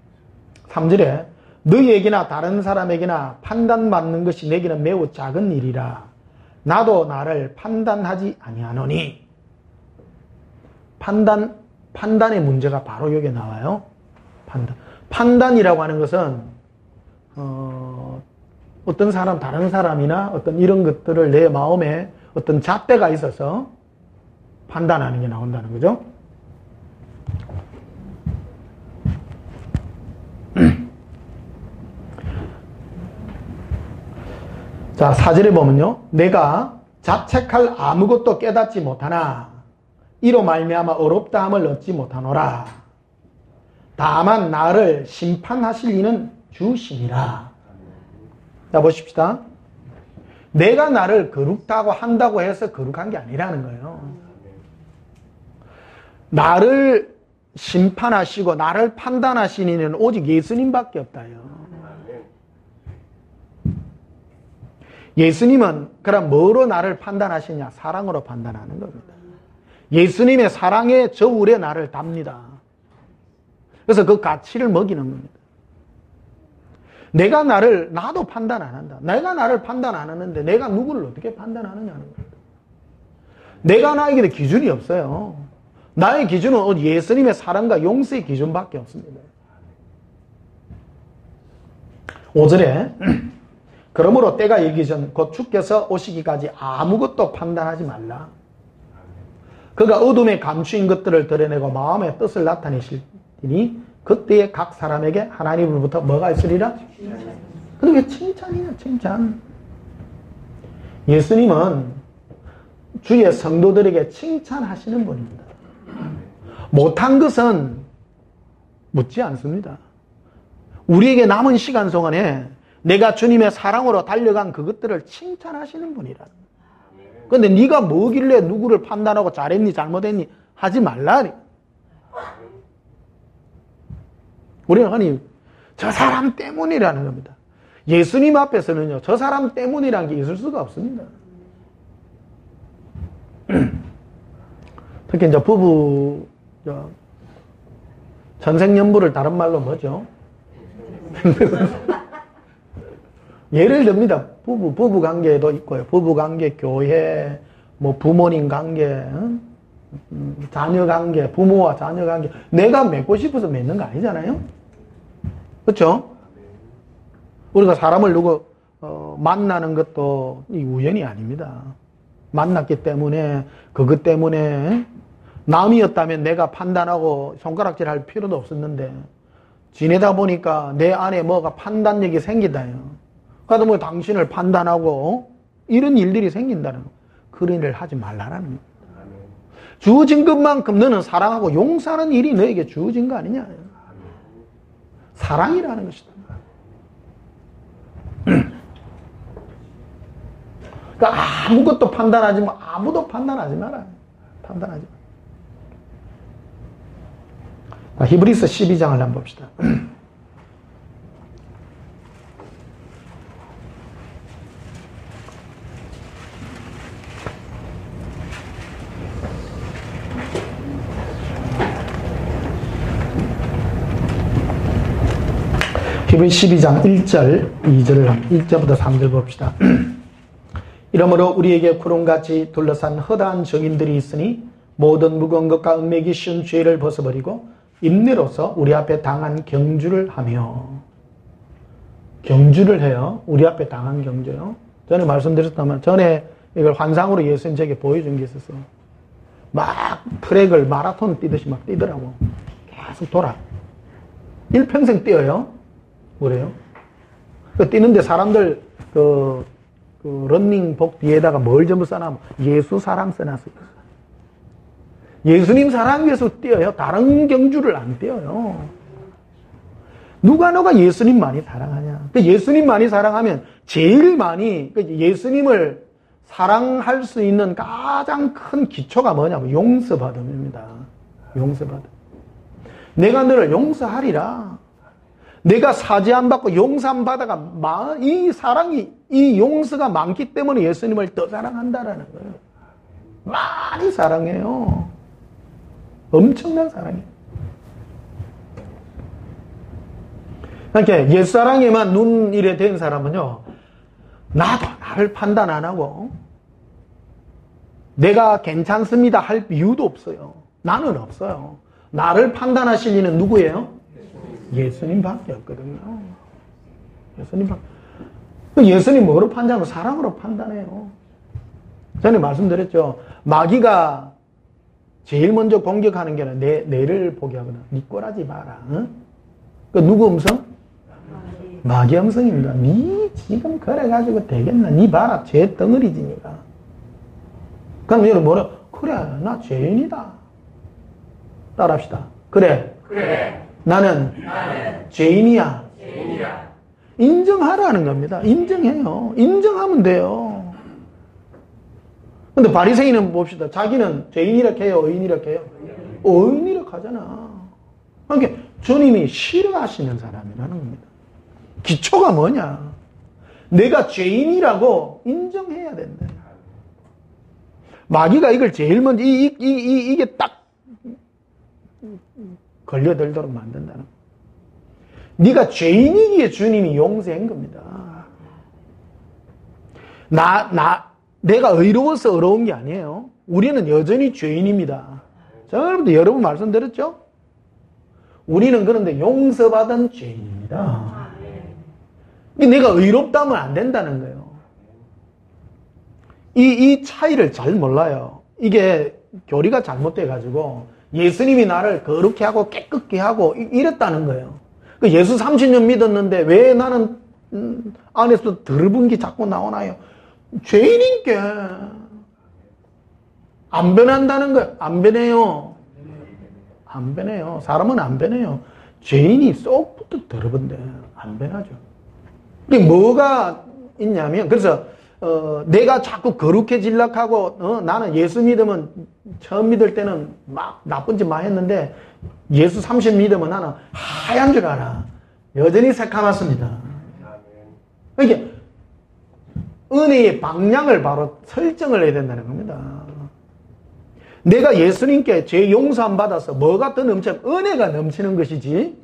3절에 너희에게나 다른 사람에게나 판단받는 것이 내게는 매우 작은 일이라. 나도 나를 판단하지 아니하노니. 판단의 문제가 바로 여기에 나와요. 판단이라고 하는 것은 어떤 사람, 다른 사람이나 어떤 이런 것들을 내 마음에 어떤 잣대가 있어서 판단하는 게 나온다는 거죠. 자, 4절에 보면요. 내가 자책할 아무것도 깨닫지 못하나 이로 말미암아 어렵다함을 얻지 못하노라. 다만 나를 심판하실 이는 주시니라. 자, 보십시다. 내가 나를 거룩하고 한다고 해서 거룩한 게 아니라는 거예요. 나를 심판하시고 나를 판단하시는 이는 오직 예수님밖에 없다요. 예수님은 그럼 뭐로 나를 판단하시냐? 사랑으로 판단하는 겁니다. 예수님의 사랑의 저울에 나를 답니다. 그래서 그 가치를 먹이는 겁니다. 나도 판단 안 한다. 내가 나를 판단 안 하는데 내가 누구를 어떻게 판단하느냐는 겁니다. 내가 나에게 기준이 없어요. 나의 기준은 예수님의 사랑과 용서의 기준밖에 없습니다. 5절에 그러므로 때가 이르기 전 곧 주께서 오시기까지 아무것도 판단하지 말라. 그가 어둠에 감추인 것들을 드러내고 마음의 뜻을 나타내실 테니 그때에 각 사람에게 하나님으로부터 뭐가 있으리라? 근데 왜 칭찬이냐, 칭찬. 예수님은 주의 성도들에게 칭찬하시는 분입니다. 못한 것은 묻지 않습니다. 우리에게 남은 시간 동안에 내가 주님의 사랑으로 달려간 그것들을 칭찬하시는 분이라는 거예요. 그런데 네가 뭐길래 누구를 판단하고 잘했니 잘못했니 하지 말라. 우리는 흔히 저 사람 때문이라는 겁니다. 예수님 앞에서는요, 저 사람 때문이라는 게 있을 수가 없습니다. 특히 이제 부부 전생연부를 다른 말로 뭐죠? 예를 듭니다. 부부 관계도 있고요. 부부 관계, 교회, 뭐 부모님 관계, 자녀 관계, 부모와 자녀 관계. 내가 맺고 싶어서 맺는 거 아니잖아요. 그렇죠? 우리가 사람을 누구 만나는 것도 우연이 아닙니다. 만났기 때문에 그것 때문에 남이었다면 내가 판단하고 손가락질할 필요도 없었는데 지내다 보니까 내 안에 뭐가 판단력이 생긴다요. 그러다 보니 당신을 판단하고 이런 일들이 생긴다는 거. 그런 일을 하지 말라라는 겁니다. 주어진 것만큼 너는 사랑하고 용서하는 일이 너에게 주어진 거 아니냐. 사랑이라는 것이다. 그러니까 아무것도 판단하지 마. 아무도 판단하지 마라. 판단하지 마. 히브리서 12장을 한번 봅시다. 히브리서 12장 1절, 2절을 1절부터 3절 봅시다. 이러므로 우리에게 구름같이 둘러싼 허다한 적인들이 있으니 모든 무거운 것과 얽매기 쉬운 죄를 벗어버리고 인내로서 우리 앞에 당한 경주를 하며. 경주를 해요. 우리 앞에 당한 경주요. 전에 말씀드렸다면 전에 이걸 환상으로 예수님 제게 보여준 게 있었어. 막 트랙을 마라톤 뛰듯이 막 뛰더라고. 계속 돌아. 일평생 뛰어요. 그래요? 뛰는데 사람들 런닝복 뒤에다가 뭘 전부 써놔? 예수 사랑 써놨어요. 예수님 사랑 위해서 뛰어요. 다른 경주를 안 뛰어요. 누가 너가 예수님 많이 사랑하냐? 예수님 많이 사랑하면 제일 많이 예수님을 사랑할 수 있는 가장 큰 기초가 뭐냐면 용서받음입니다. 용서받음. 내가 너를 용서하리라. 내가 사죄 안 받고 용서 안 받아가 이 사랑이, 이 용서가 많기 때문에 예수님을 더 사랑한다라는 거예요. 많이 사랑해요. 엄청난 사랑이에요. 그러니까 옛사랑에만 눈이래 된 사람은요, 나도 나를 판단 안 하고 내가 괜찮습니다 할 이유도 없어요. 나는 없어요. 나를 판단하실 이는 누구예요? 예수님밖에 없거든요. 예수님 뭐로 판단하고? 사랑으로 판단해요. 전에 말씀드렸죠. 마귀가 제일 먼저 공격하는 게 내를 보게 하거든. 니 꼬라지 마라. 응? 그 누구 음성? 마귀 음성입니다. 니 지금 그래가지고 되겠나? 니 봐라. 죄 덩어리지 니가. 그럼 여러분 뭐라? 그래 나 죄인이다. 따라합시다. 그래. 나는 죄인이야. 인정하라는 겁니다. 인정해요. 인정하면 돼요. 근데 바리새인은 봅시다. 자기는 죄인이라 해요? 의인이라 해요? 의인이라 하잖아. 그러니까 주님이 싫어하시는 사람이라는 겁니다. 기초가 뭐냐? 내가 죄인이라고 인정해야 된다. 마귀가 이걸 제일 먼저 이게 딱 걸려들도록 만든다는. 네가 죄인이기에 주님이 용서한 겁니다. 내가 의로워서 의로운 게 아니에요. 우리는 여전히 죄인입니다. 여러분 말씀드렸죠? 우리는 그런데 용서받은 죄인입니다. 내가 의롭다면 안 된다는 거예요. 이 차이를 잘 몰라요. 이게 교리가 잘못돼가지고 예수님이 나를 거룩히 하고 깨끗게 하고 이랬다는 거예요. 그 예수 30년 믿었는데 왜 나는 안에서 더러운 게 자꾸 나오나요? 죄인인께 안 변한다는 거예요. 안 변해요. 안 변해요. 사람은 안 변해요. 죄인이 쏙부터 더러운데 안 변하죠. 이게 뭐가 있냐면, 그래서 내가 자꾸 거룩해지려고 하고 나는 예수 믿으면 처음 믿을 때는 막 나쁜 짓 많이 했는데 예수 30 믿으면 나는 하얀 줄 알아. 여전히 새까맣습니다. 이게 은혜의 방향을 바로 설정을 해야 된다는 겁니다. 내가 예수님께 죄 용서함 받아서 뭐가 더 넘쳐? 은혜가 넘치는 것이지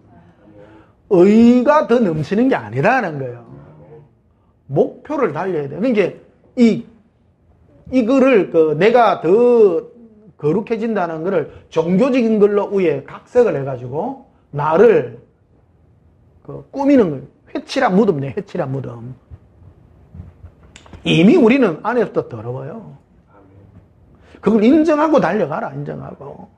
의가 더 넘치는 게 아니라는 거예요. 목표를 달려야 돼요. 그러니까 이거를 내가 더 거룩해진다는 것을 종교적인 걸로 위에 각색을 해가지고 나를 꾸미는 거예요. 회칠한 무덤이네, 회칠한 무덤. 이미 우리는 안에서부터 더러워요. 그걸 인정하고 달려가라, 인정하고.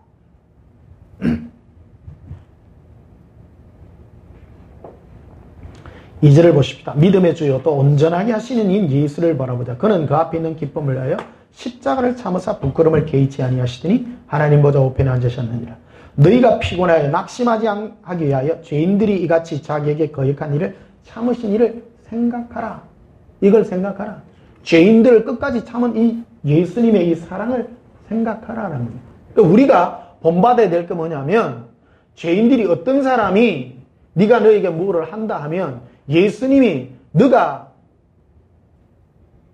2절을 보십시다. 믿음의 주요 또 온전하게 하시는 인 예수를 바라보자. 그는 그 앞에 있는 기쁨을 위하여 십자가를 참으사 부끄러움을 개의치 아니하시더니 하나님 보좌 우편에 앉으셨느니라. 너희가 피곤하여 낙심하지 하기 위하여 죄인들이 이같이 자기에게 거역한 일을 참으신 일을 생각하라. 이걸 생각하라. 죄인들을 끝까지 참은 이 예수님의 이 사랑을 생각하라는 거예요. 그러니까 우리가 본받아야 될 게 뭐냐면 죄인들이 어떤 사람이 네가 너에게 뭐를 한다 하면 예수님이 너가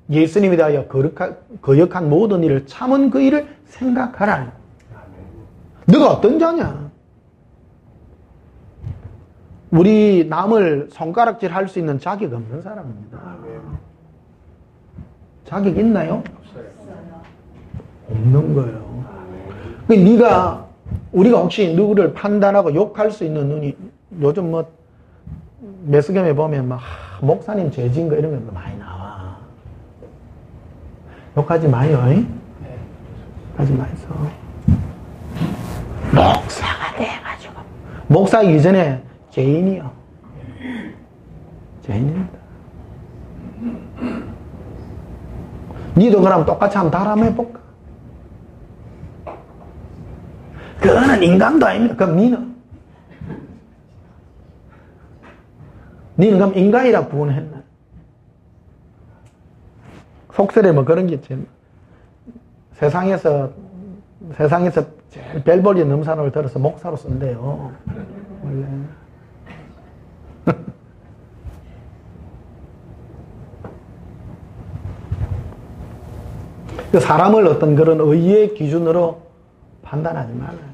예수님에 대하여 거역한 모든 일을 참은 그 일을 생각하라. 너가 어떤 자냐? 우리 남을 손가락질 할 수 있는 자격 없는 사람입니다. 자격 있나요? 없는 거예요. 네가 우리가 혹시 누구를 판단하고 욕할 수 있는 눈이 요즘 뭐 매스컴에 보면 막 목사님 죄진 거 이런 거 많이 나와. 욕하지 마요. 하지 마이소. 목사가 돼가지고 목사이기 전에 죄인이요. 죄인입니다. 니도 그럼 똑같이 한번 달아해볼까? 그거는 인간도 아닙니다. 그럼 니는 그럼 인간이라 구원했나? 속설에 뭐 그런 게 있지. 세상에서 제일 별볼이 없는 사람을 들어서 목사로 쓴대요. 원래. 사람을 어떤 그런 의의 기준으로 판단하지 말아요.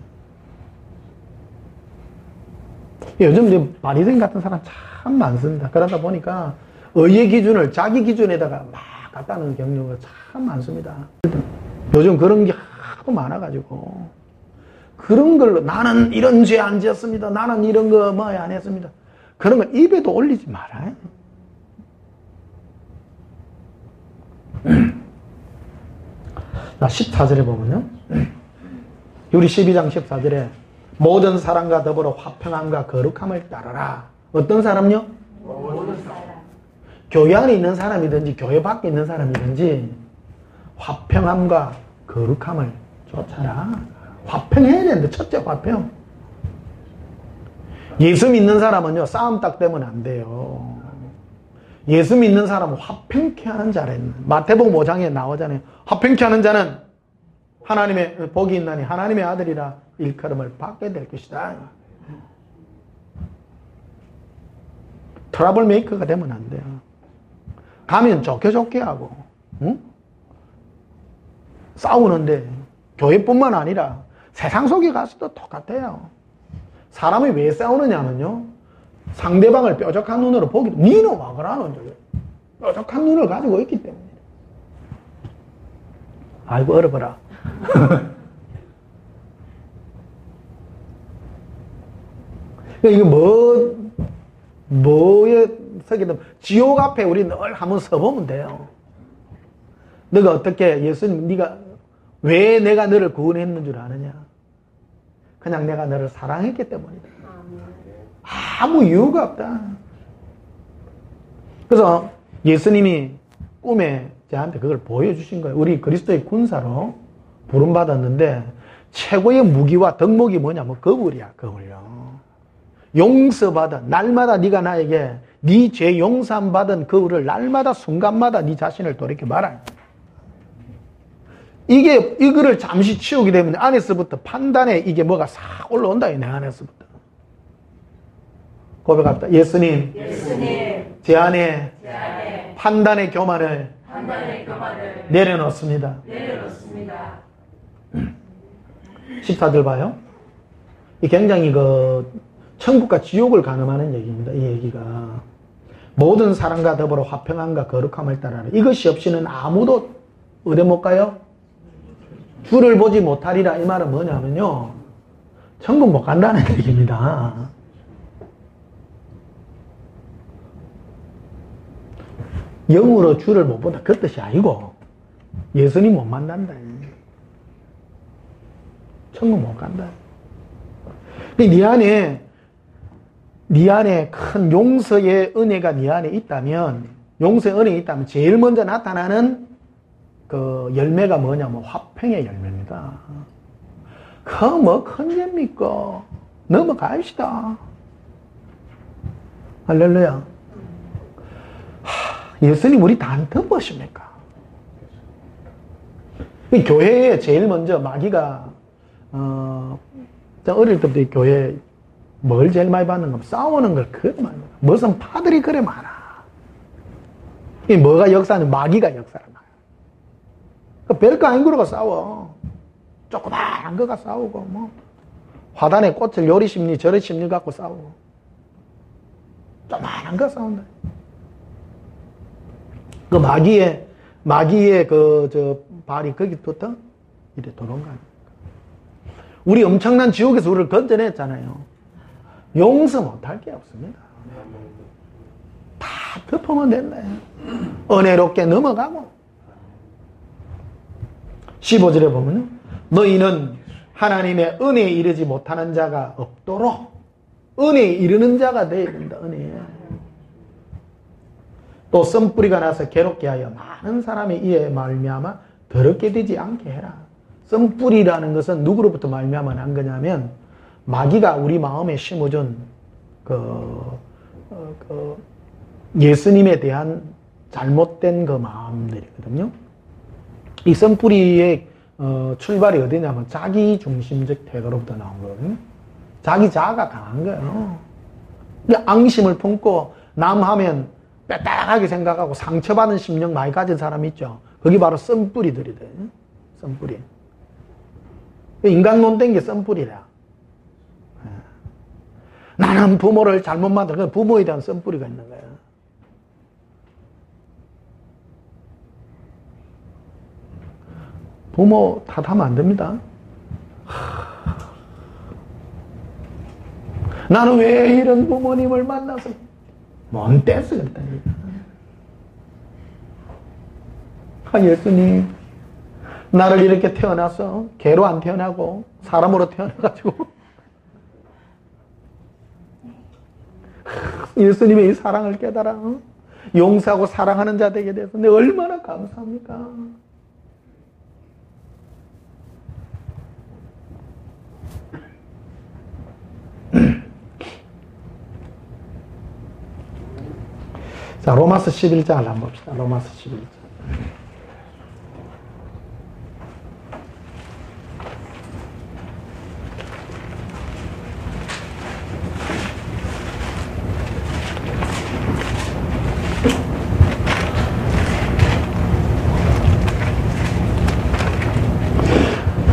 요즘 이제 바리새인 같은 사람 참 많습니다. 그러다 보니까 의의 기준을 자기 기준에다가 막 갖다 놓는 경우가 참 많습니다. 요즘 그런 게 하도 많아가지고 그런 걸로 나는 이런 죄 안 지었습니다. 나는 이런 거 뭐 안 했습니다. 그런 걸 입에도 올리지 말아요. 자, 14절에 보면요. 우리 12장 14절에 모든 사람과 더불어 화평함과 거룩함을 따르라. 어떤 사람요? 모든 사람. 교회 안에 있는 사람이든지 교회 밖에 있는 사람이든지 화평함과 거룩함을 쫓아라. 화평해야 되는데 첫째 화평. 예수 믿는 사람은요 싸움 딱 되면 안 돼요. 예수 믿는 사람은 화평케 하는 자라는 마태복음 5장에 나오잖아요. 화평케 하는 자는 하나님의 복이 있나니 하나님의 아들이라 일컬음을 받게 될 것이다. 트러블 메이커가 되면 안 돼요. 가면 좋게 하고 응? 싸우는데 교회뿐만 아니라 세상 속에 가서도 똑같아요. 사람이 왜 싸우느냐면요 상대방을 뾰족한 눈으로 보기, 니는 와 그러는 줄 뾰족한 눈을 가지고 있기 때문에. 아이고 어려워라. 이게 뭐에 서기든 지옥 앞에 우리 늘 한번 서보면 돼요. 너가 어떻게 예수님 네가 왜 내가 너를 구원했는 줄 아느냐? 그냥 내가 너를 사랑했기 때문이다. 아무 이유가 없다. 그래서 예수님이 꿈에 저한테 그걸 보여주신 거예요. 우리 그리스도의 군사로 부름받았는데 최고의 무기와 덕목이 뭐냐면 거울이야. 거울요. 용서받은 날마다 네가 나에게 네 죄 용서함 받은 거울을 날마다 순간마다 네 자신을 돌이켜봐라. 이거를 잠시 치우게 되면 안에서부터 판단에 이게 뭐가 싹 올라온다. 내 안에서부터. 고백합니다. 예수님. 제 안에 판단의 교만을 내려놓습니다. 14절 봐요. 이 굉장히 천국과 지옥을 가늠하는 얘기입니다. 이 얘기가. 모든 사람과 더불어 화평함과 거룩함을 따라라. 이것이 없이는 아무도 어디 못 가요? 주를 보지 못하리라. 이 말은 뭐냐면요. 천국 못 간다는 얘기입니다. 영으로 주를 못 본다. 그 뜻이 아니고 예수님 못 만난다. 천국 못 간다. 네 안에 큰 용서의 은혜가 네 안에 있다면, 용서의 은혜가 있다면 제일 먼저 나타나는 그 열매가 뭐냐면 화평의 열매입니다. 큰 죄입니까? 넘어갑시다. 할렐루야. 예수님 우리 다 안 덮으십니까? 교회에 제일 먼저 마귀가 어릴 때부터 이 교회 뭘 제일 많이 받는 건 싸우는 걸 그래 많이 받아. 무슨 파들이 그래 많아. 이 뭐가 역사는 마귀가 역사를 많아. 별거 아닌 거가 싸워. 조그마한 거가 싸우고 뭐 화단에 꽃을 요리 심리 저리 심리 갖고 싸우고 조그마한 거 싸운다. 그 마귀의 발이 거기부터 이래 도망가는. 우리 엄청난 지옥에서 우리를 건져냈잖아요. 용서 못할 게 없습니다. 다 덮으면 된다. 은혜롭게 넘어가고. 15절에 보면 너희는 하나님의 은혜에 이르지 못하는 자가 없도록 은혜에 이르는 자가 되어야 된다. 은혜에. 또 썸뿌리가 나서 괴롭게 하여 많은 사람이 이에 말미암아 더럽게 되지 않게 해라. 썸뿌리라는 것은 누구로부터 말미암아 난 거냐면 마귀가 우리 마음에 심어준 예수님에 대한 잘못된 그 마음들이거든요. 이 썸뿌리의 출발이 어디냐면 자기 중심적 태도로부터 나온 거거든요. 자기 자아가 강한 거예요. 앙심을 품고 남 하면 빼딱하게 생각하고 상처받은 심령 많이 가진 사람 있죠. 그게 바로 썸뿌리들이래. 썸뿌리. 인간론 된 게 썸뿌리라. 나는 부모를 잘못 만들어. 부모에 대한 썸뿌리가 있는 거야. 부모 탓하면 안 됩니다. 나는 왜 이런 부모님을 만나서 뭔 떼서 그랬다니까. 예수님, 나를 이렇게 태어나서 개로 안 태어나고 사람으로 태어나가지고 예수님의 이 사랑을 깨달아 용서하고 사랑하는 자 되게 돼서 내가 얼마나 감사합니까? 자, 로마서 11장을 한번 봅시다. 로마서 11장.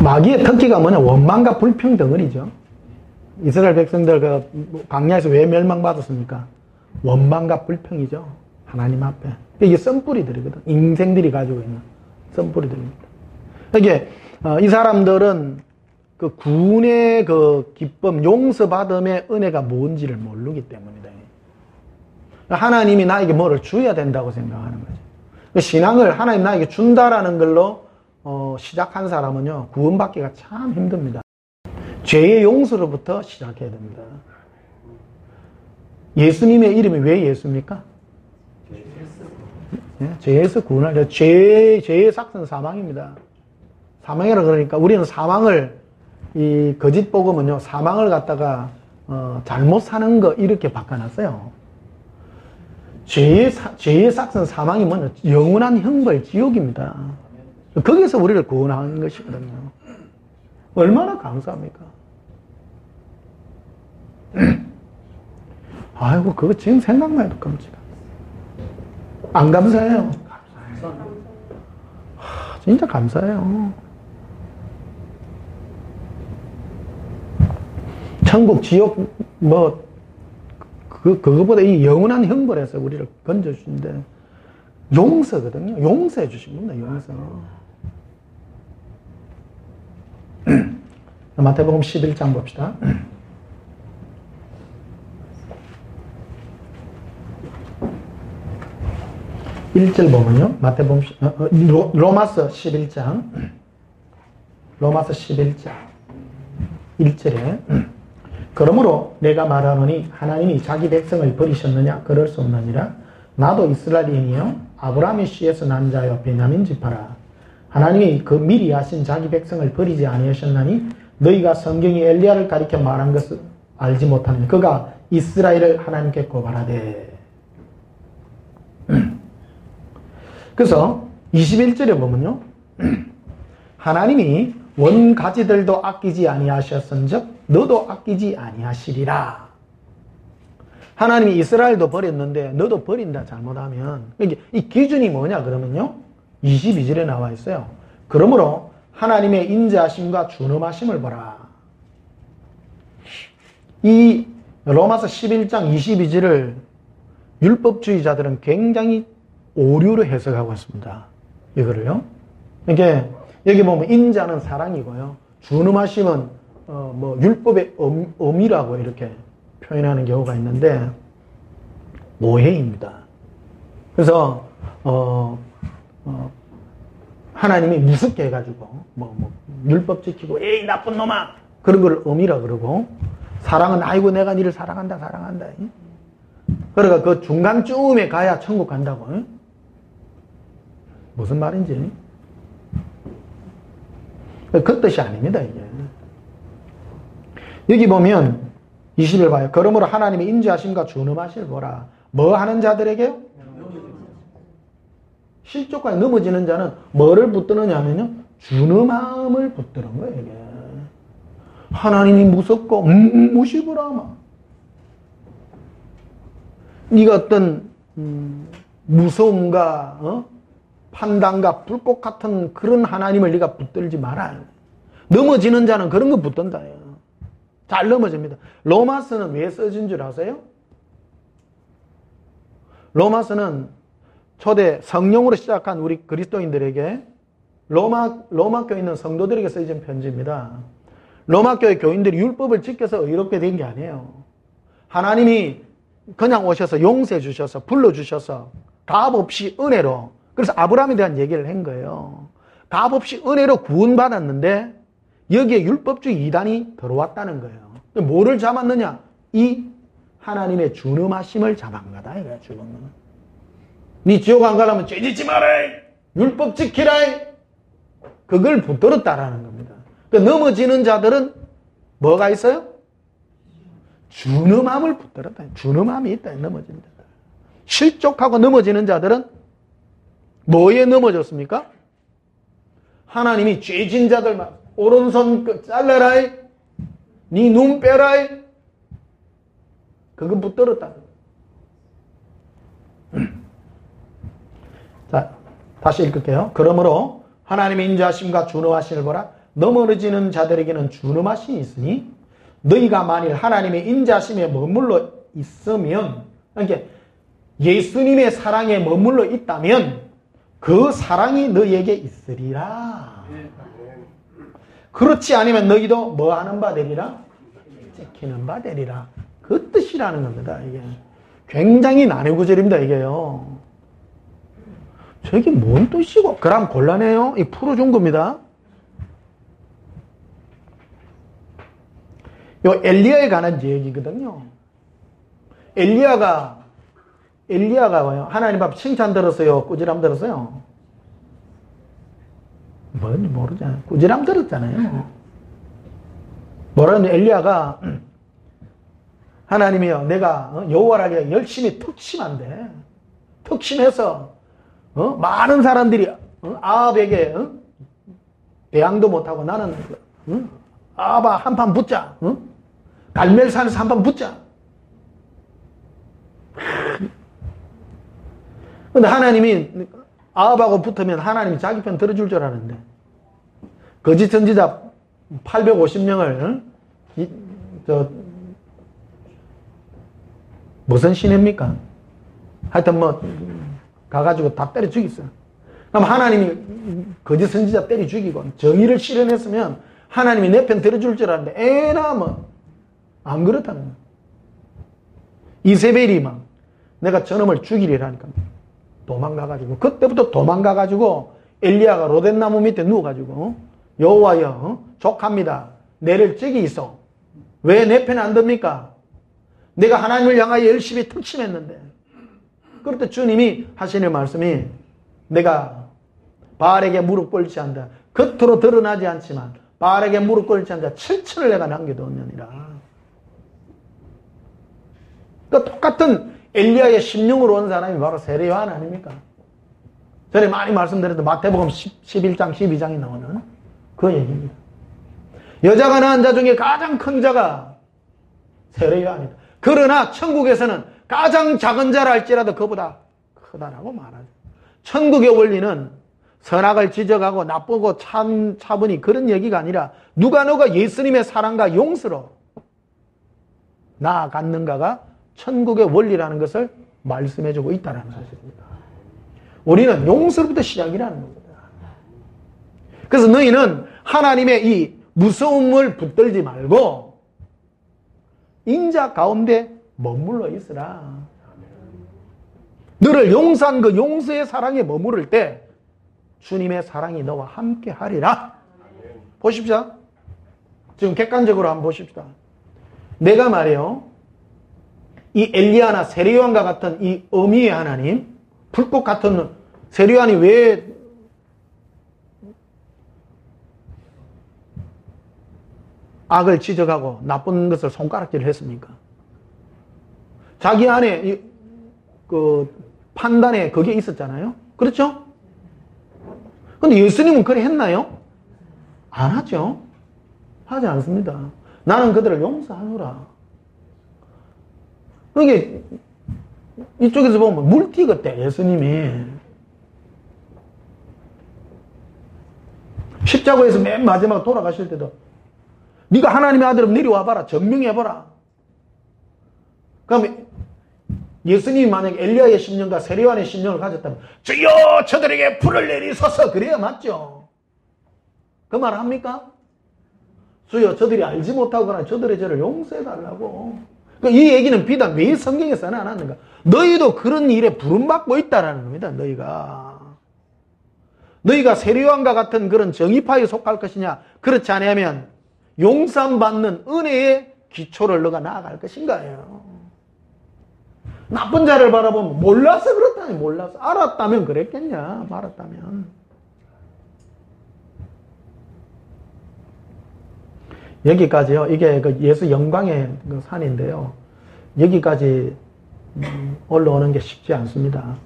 마귀의 특기가 뭐냐? 원망과 불평덩어리죠. 이스라엘 백성들 광야에서 왜 멸망받았습니까? 원망과 불평이죠. 하나님 앞에. 이게 썸뿌리들이거든. 인생들이 가지고 있는 썸뿌리들입니다. 이게 이 사람들은 그 구원의 그 기쁨, 용서받음의 은혜가 뭔지를 모르기 때문이다. 하나님이 나에게 뭐를 줘야 된다고 생각하는 거죠. 신앙을 하나님 나에게 준다라는 걸로 시작한 사람은요, 구원받기가 참 힘듭니다. 죄의 용서로부터 시작해야 됩니다. 예수님의 이름이 왜 예수입니까? 죄에서 구원할 죄의 삭은 사망입니다. 사망이라 그러니까 우리는 사망을, 이 거짓 복음은요, 사망을 갖다가 잘못 사는 거 이렇게 바꿔놨어요. 죄의 삭은 사망이 뭐냐? 영원한 형벌, 지옥입니다. 거기서 우리를 구원하는 것이거든요. 얼마나 감사합니까? 아이고, 그거 지금 생각만 해도 끔찍해. 안 감사해요? 진짜 감사해요. 천국, 지옥, 그거보다 이 영원한 형벌에서 우리를 건져주신데, 용서거든요. 용서해 주신 겁니다, 용서. 마태복음 11장 봅시다. 1절 보면요. 마태복음, 로마서 11장. 로마서 11장. 1절에. 그러므로 내가 말하노니 하나님이 자기 백성을 버리셨느냐? 그럴 수 없느니라. 나도 이스라엘인이요. 아브라함의 씨에서 난 자여 베냐민 지파라. 하나님이 그 미리 하신 자기 백성을 버리지 아니하셨나니 너희가 성경이 엘리야를 가리켜 말한 것을 알지 못하느냐. 그가 이스라엘을 하나님께 고발하되. 그래서 21절에 보면요. 하나님이 원가지들도 아끼지 아니하셨은즉 너도 아끼지 아니하시리라. 하나님이 이스라엘도 버렸는데 너도 버린다 잘못하면. 이 기준이 뭐냐 그러면요. 22절에 나와 있어요. 그러므로 하나님의 인자하심과 준엄하심을 보라. 이 로마서 11장 22절을 율법주의자들은 굉장히 오류로 해석하고 있습니다. 이거를요. 이게 여기 보면 인자는 사랑이고요. 준엄하심은 율법의 의미라고 이렇게 표현하는 경우가 있는데 오해입니다. 그래서 하나님이 무섭게 해가지고 율법 지키고 에이 나쁜 놈아 그런 걸 의미라 그러고 사랑은 아이고 내가 니를 사랑한다. 그러니까 그 중간쯤에 가야 천국 간다고. 무슨 말인지 그 뜻이 아닙니다. 이게 여기 보면 20을 봐요. 그러므로 하나님의 인자하심과 준엄하심을 보라. 뭐 하는 자들에게요? 실족까지 넘어지는 자는 뭐를 붙드느냐 하면요, 준엄함을 붙드는 거예요. 이게 하나님이 무섭고 무시부라 막 네가 어떤 무서움과 판단과 불꽃 같은 그런 하나님을 네가 붙들지 마라. 넘어지는 자는 그런 거 붙든다. 잘 넘어집니다. 로마서는 왜 써진 줄 아세요? 로마서는 초대 성령으로 시작한 우리 그리스도인들에게 로마 교에 있는 성도들에게 쓰여진 편지입니다. 로마 교회 교인들이 율법을 지켜서 의롭게 된 게 아니에요. 하나님이 그냥 오셔서 용서해 주셔서 불러주셔서 값 없이 은혜로, 그래서 아브라함에 대한 얘기를 한 거예요. 값 없이 은혜로 구원받았는데 여기에 율법주의 이단이 들어왔다는 거예요. 뭐를 잡았느냐? 이 하나님의 준엄하심을 잡은 거다. 이거야, 준엄. 네 지옥 안 가려면 죄 짓지 마라. 율법 지키라. 그걸 붙들었다라는 겁니다. 그러니까 넘어지는 자들은 뭐가 있어요? 준엄함을 붙들었다. 준엄함이 있다. 넘어지는 자들. 실족하고 넘어지는 자들은 뭐에 넘어졌습니까? 하나님이 죄진 자들만 오른손 잘라라. 네 눈 빼라. 그거 붙들었다. 자, 다시 읽을게요. 그러므로 하나님의 인자하심과 준엄하심을 보라. 넘어지는 자들에게는 준엄하심이 있으니 너희가 만일 하나님의 인자하심에 머물러 있으면, 그러니까 예수님의 사랑에 머물러 있다면 그 사랑이 너희에게 있으리라. 그렇지 않으면 너희도 뭐 하는 바 되리라? 찢기는 바 되리라. 그 뜻이라는 겁니다. 이게 굉장히 난해 구절입니다. 이게요. 저게 뭔 뜻이고? 그럼 곤란해요. 이 풀어준 겁니다. 요 엘리야에 관한 얘기거든요. 엘리야가 뭐요? 하나님 앞 칭찬 들었어요? 꾸지람 들었어요? 뭔지 모르잖아요. 꾸지람 들었잖아요. 뭐라는 엘리야가 하나님이여 내가 여호와에게 열심히 특심한데 특심해서 많은 사람들이 아합에게 대항도 못하고 나는 아합아 한판 붙자. 갈멜산에서 한판 붙자. 근데 하나님이 아합하고 붙으면 하나님이 자기 편 들어줄 줄 알았는데 거짓 선지자 850명을 무슨 신입니까? 하여튼 뭐 가가지고 다 때려 죽였어요. 그럼 하나님이 거짓 선지자 때려 죽이고 정의를 실현했으면 하나님이 내 편 들어줄 줄 알았는데 에나 뭐 안 그렇다는 거예요. 이세벨이 막 내가 저놈을 죽이리라니까 도망가가지고 그때부터 도망가가지고 엘리야가 로덴나무 밑에 누워가지고 여호와여 족합니다. 내를 찌기 있어. 왜 내 편 안 듭니까? 내가 하나님을 향하여 열심히 특심했는데 그럴 때 주님이 하시는 말씀이 내가 바알에게 무릎 꿇지 않다. 겉으로 드러나지 않지만 바알에게 무릎 꿇지 않다. 7천을 내가 남겨두었느니라. 그러니까 똑같은 엘리야의 심령으로 온 사람이 바로 세례 요한 아닙니까? 전에 많이 말씀드렸던 마태복음 11장 12장에 나오는 그 얘기입니다. 여자가 낳은 자 중에 가장 큰 자가 세례 요한이다. 그러나 천국에서는 가장 작은 자라 할지라도 그보다 크다라고 말하죠. 천국의 원리는 선악을 지적하고 나쁘고 차분히 그런 얘기가 아니라 누가 너가 예수님의 사랑과 용서로 나아갔는가가 천국의 원리라는 것을 말씀해주고 있다는 사실입니다. 우리는 용서부터 시작이라는 겁니다. 그래서 너희는 하나님의 이 무서움을 붙들지 말고 인자 가운데 머물러 있으라. 너를 용서한 그 용서의 사랑에 머무를 때 주님의 사랑이 너와 함께 하리라. 보십시오. 지금 객관적으로 한번 보십시다. 내가 말이요. 이 엘리야나 세례요한과 같은 이 어미의 하나님, 불꽃 같은 세례요한이 왜 악을 지적하고 나쁜 것을 손가락질을 했습니까? 자기 안에 그 판단에 그게 있었잖아요. 그렇죠? 근데 예수님은 그래 했나요? 안 하죠. 하지 않습니다. 나는 그들을 용서하노라. 그게 이쪽에서 보면 물티 같대. 예수님이 십자가에서 맨 마지막 돌아가실 때도 네가 하나님의 아들이면 내려와봐라. 증명해봐라. 그럼 예수님이 만약에 엘리야의 심령과 세례요한의 심령을 가졌다면 주여 저들에게 불을 내리소서 그래야 맞죠. 그 말 합니까? 주여 저들이 알지 못하거나 저들의 죄를 용서해달라고. 그러니까 이 얘기는 비단 왜 성경에 써놔놨는가? 너희도 그런 일에 부름받고 있다는 겁니다. 너희가 세례요한과 같은 그런 정의파에 속할 것이냐? 그렇지 않으면 용서받는 은혜의 기초를 너가 나아갈 것인가요? 나쁜 자를 바라보면 몰라서 그렇다니. 몰라서. 알았다면 그랬겠냐? 말았다면. 여기까지요. 이게 그 예수 영광의 그 산인데요. 여기까지 올라오는 게 쉽지 않습니다.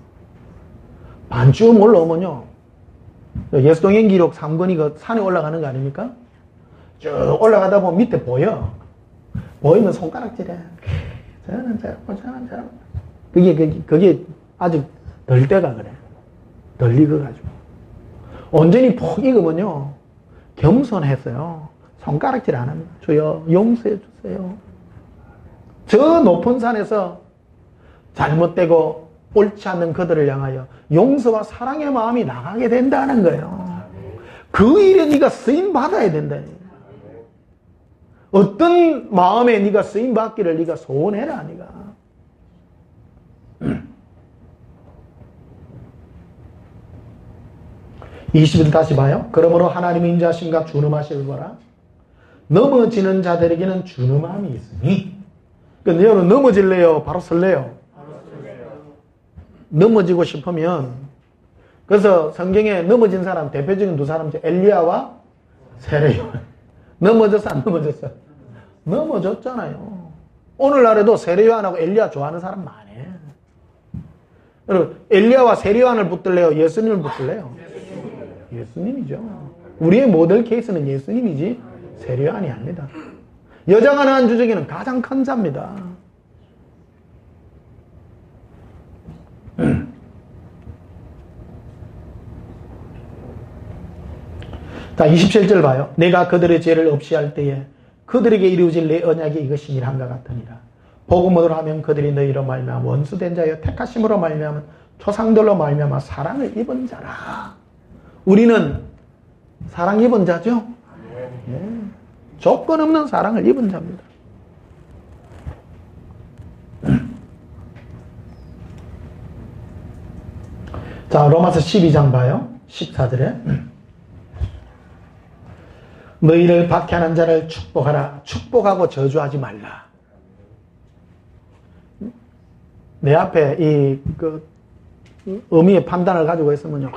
반쯤 올라오면요. 예수동행 기록 3권이 그 산에 올라가는 거 아닙니까? 쭉 올라가다 보면 밑에 보여. 보이면 손가락질해. 저는 저러고 저는 저러고. 그게 아직 덜 때가 그래. 덜 익어가지고. 온전히 푹 익으면요. 겸손했어요. 손가락질 안 합니다. 주여 용서해 주세요. 저 높은 산에서 잘못되고 옳지 않는 그들을 향하여 용서와 사랑의 마음이 나가게 된다는 거예요. 그 일에 네가 쓰임 받아야 된다. 어떤 마음에 네가 쓰임 받기를 네가 소원해라. 네가. 20일 다시 봐요. 그러므로 하나님의 인자하심과 준엄하심을 보라. 넘어지는 자들에게는 준엄함이 있으니. 그러니까 여러분 넘어질래요? 바로 설래요? 넘어지고 싶으면, 그래서 성경에 넘어진 사람 대표적인 두 사람, 엘리야와 세례요한. 넘어졌어 안 넘어졌어? 넘어졌잖아요. 오늘날에도 세례요한하고 엘리야 좋아하는 사람 많아요. 여러분 엘리야와 세례요한을 붙들래요? 예수님을 붙들래요? 예수님이죠. 우리의 모델 케이스는 예수님이지 세례요한이 아닙니다. 여자가 낳은 주저기는 가장 큰 자입니다. 자, 27절 봐요. 내가 그들의 죄를 없이 할 때에 그들에게 이루어질 내 언약이 이것이니라 함과 같으니라. 복음으로 하면 그들이 너희로 말미암아 원수된 자여 택하심으로 말미암아 초상들로 말미암아 사랑을 입은 자라. 우리는 사랑 입은 자죠? 예. 조건 없는 사랑을 입은 자입니다. 자, 로마서 12장 봐요. 14절에 너희를 박해하는 자를 축복하라. 축복하고 저주하지 말라. 내 앞에 의미의 판단을 가지고 있으면요,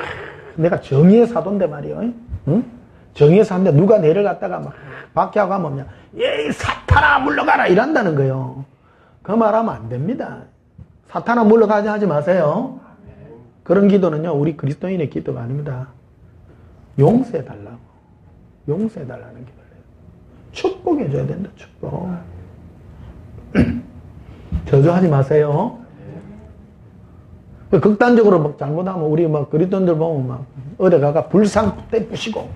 내가 정의의 사도인데 말이요, 응? 정의의 사도인데 누가 내를 갖다가 막 박해하고 하면 예 사탄아 물러가라 이란다는 거예요. 그 말하면 안 됩니다. 사탄아 물러가지 하지 마세요. 그런 기도는요 우리 그리스도인의 기도가 아닙니다. 용서해달라고. 용서해달라는 기도를 해요. 축복해줘야 된다. 축복. 저주하지 마세요. 극단적으로 막 잘못하면 우리 막 그리스도인들 보면 막 어디 가가 불상 때 부시고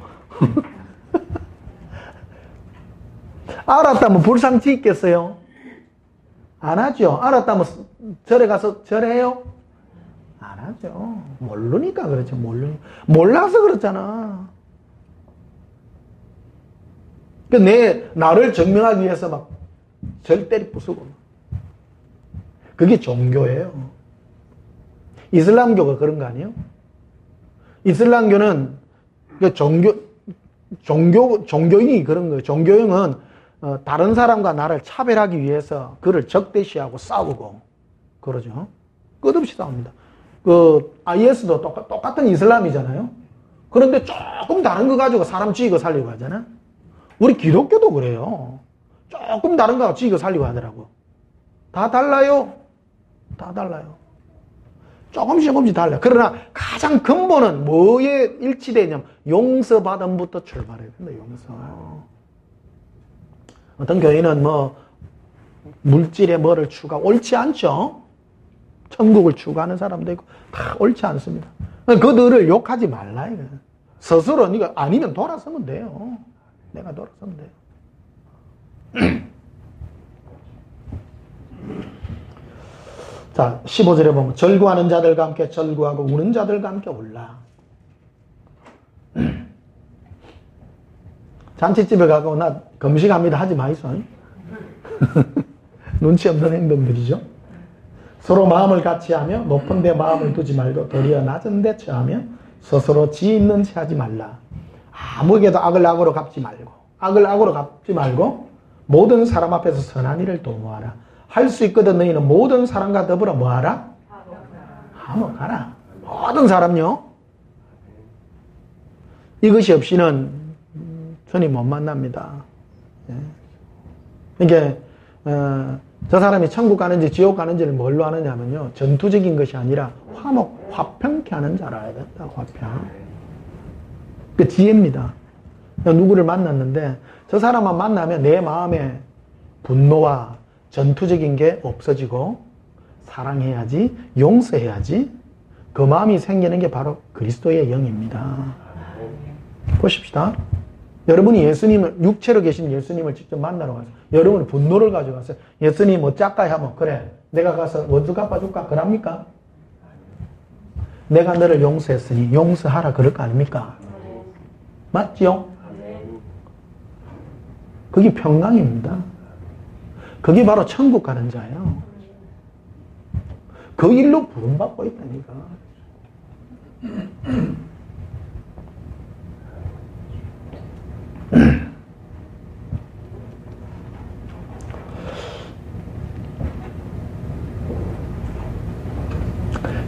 알았다면 불상 짓겠어요? 안 하죠. 알았다면 절에 가서 절해요? 안 하죠. 모르니까 그렇죠. 몰라서 그렇잖아. 나를 증명하기 위해서 막 절대리 부수고. 그게 종교예요. 이슬람교가 그런 거 아니에요? 이슬람교는 종교인이 그런 거예요. 종교인은 다른 사람과 나를 차별하기 위해서 그를 적대시하고 싸우고 그러죠. 끝없이 싸웁니다. IS도 똑같은 이슬람이잖아요. 그런데 조금 다른 거 가지고 사람 죽이고 살리고 하잖아. 우리 기독교도 그래요. 조금 다른 거 죽이고 살리고 하더라고. 다 달라요. 다 달라요. 조금씩 달라요. 그러나 가장 근본은 뭐에 일치되냐면 용서받음부터 출발해야 된다. 용서. 어떤 교인은 물질에 뭐를 추구하고 옳지 않죠. 천국을 추구하는 사람도 있고 다 옳지 않습니다. 그들을 욕하지 말라 이거. 스스로 네가 아니면 돌아서면 돼요. 내가 돌아서면 돼요. 자, 15절에 보면 절구하는 자들과 함께 절구하고 우는 자들과 함께 울라. 잔치집에 가고 나 금식합니다 하지 마이소. 눈치 없는 행동들이죠. 서로 마음을 같이 하며 높은 데 마음을 두지 말고 도리어 낮은 데 처하며 스스로 지 있는 채 하지 말라. 아무에게도 악을 악으로 갚지 말고 모든 사람 앞에서 선한 일을 도모하라. 할 수 있거든 너희는 모든 사람과 더불어 뭐하라? 화목하라. 모든 사람요. 이것이 없이는 주님 못 만납니다. 그러니까 저 사람이 천국 가는지 지옥 가는지를 뭘로 하느냐면요, 전투적인 것이 아니라 화평케 하는 자라 해야 된다. 화평. 그 지혜입니다. 누구를 만났는데 저 사람만 만나면 내 마음에 분노와 전투적인 게 없어지고 사랑해야지, 용서해야지, 그 마음이 생기는 게 바로 그리스도의 영입니다. 보십시다. 여러분이 육체로 계신 예수님을 직접 만나러 가서 여러분이 분노를 가져가서 예수님 어쩔까요? 하면 그래 내가 가서 원수 갚아줄까? 그럽니까? 내가 너를 용서했으니 용서하라 그럴 거 아닙니까? 맞죠? 그게 평강입니다. 그게 바로 천국 가는 자예요. 그 일로 부름받고 있다니까.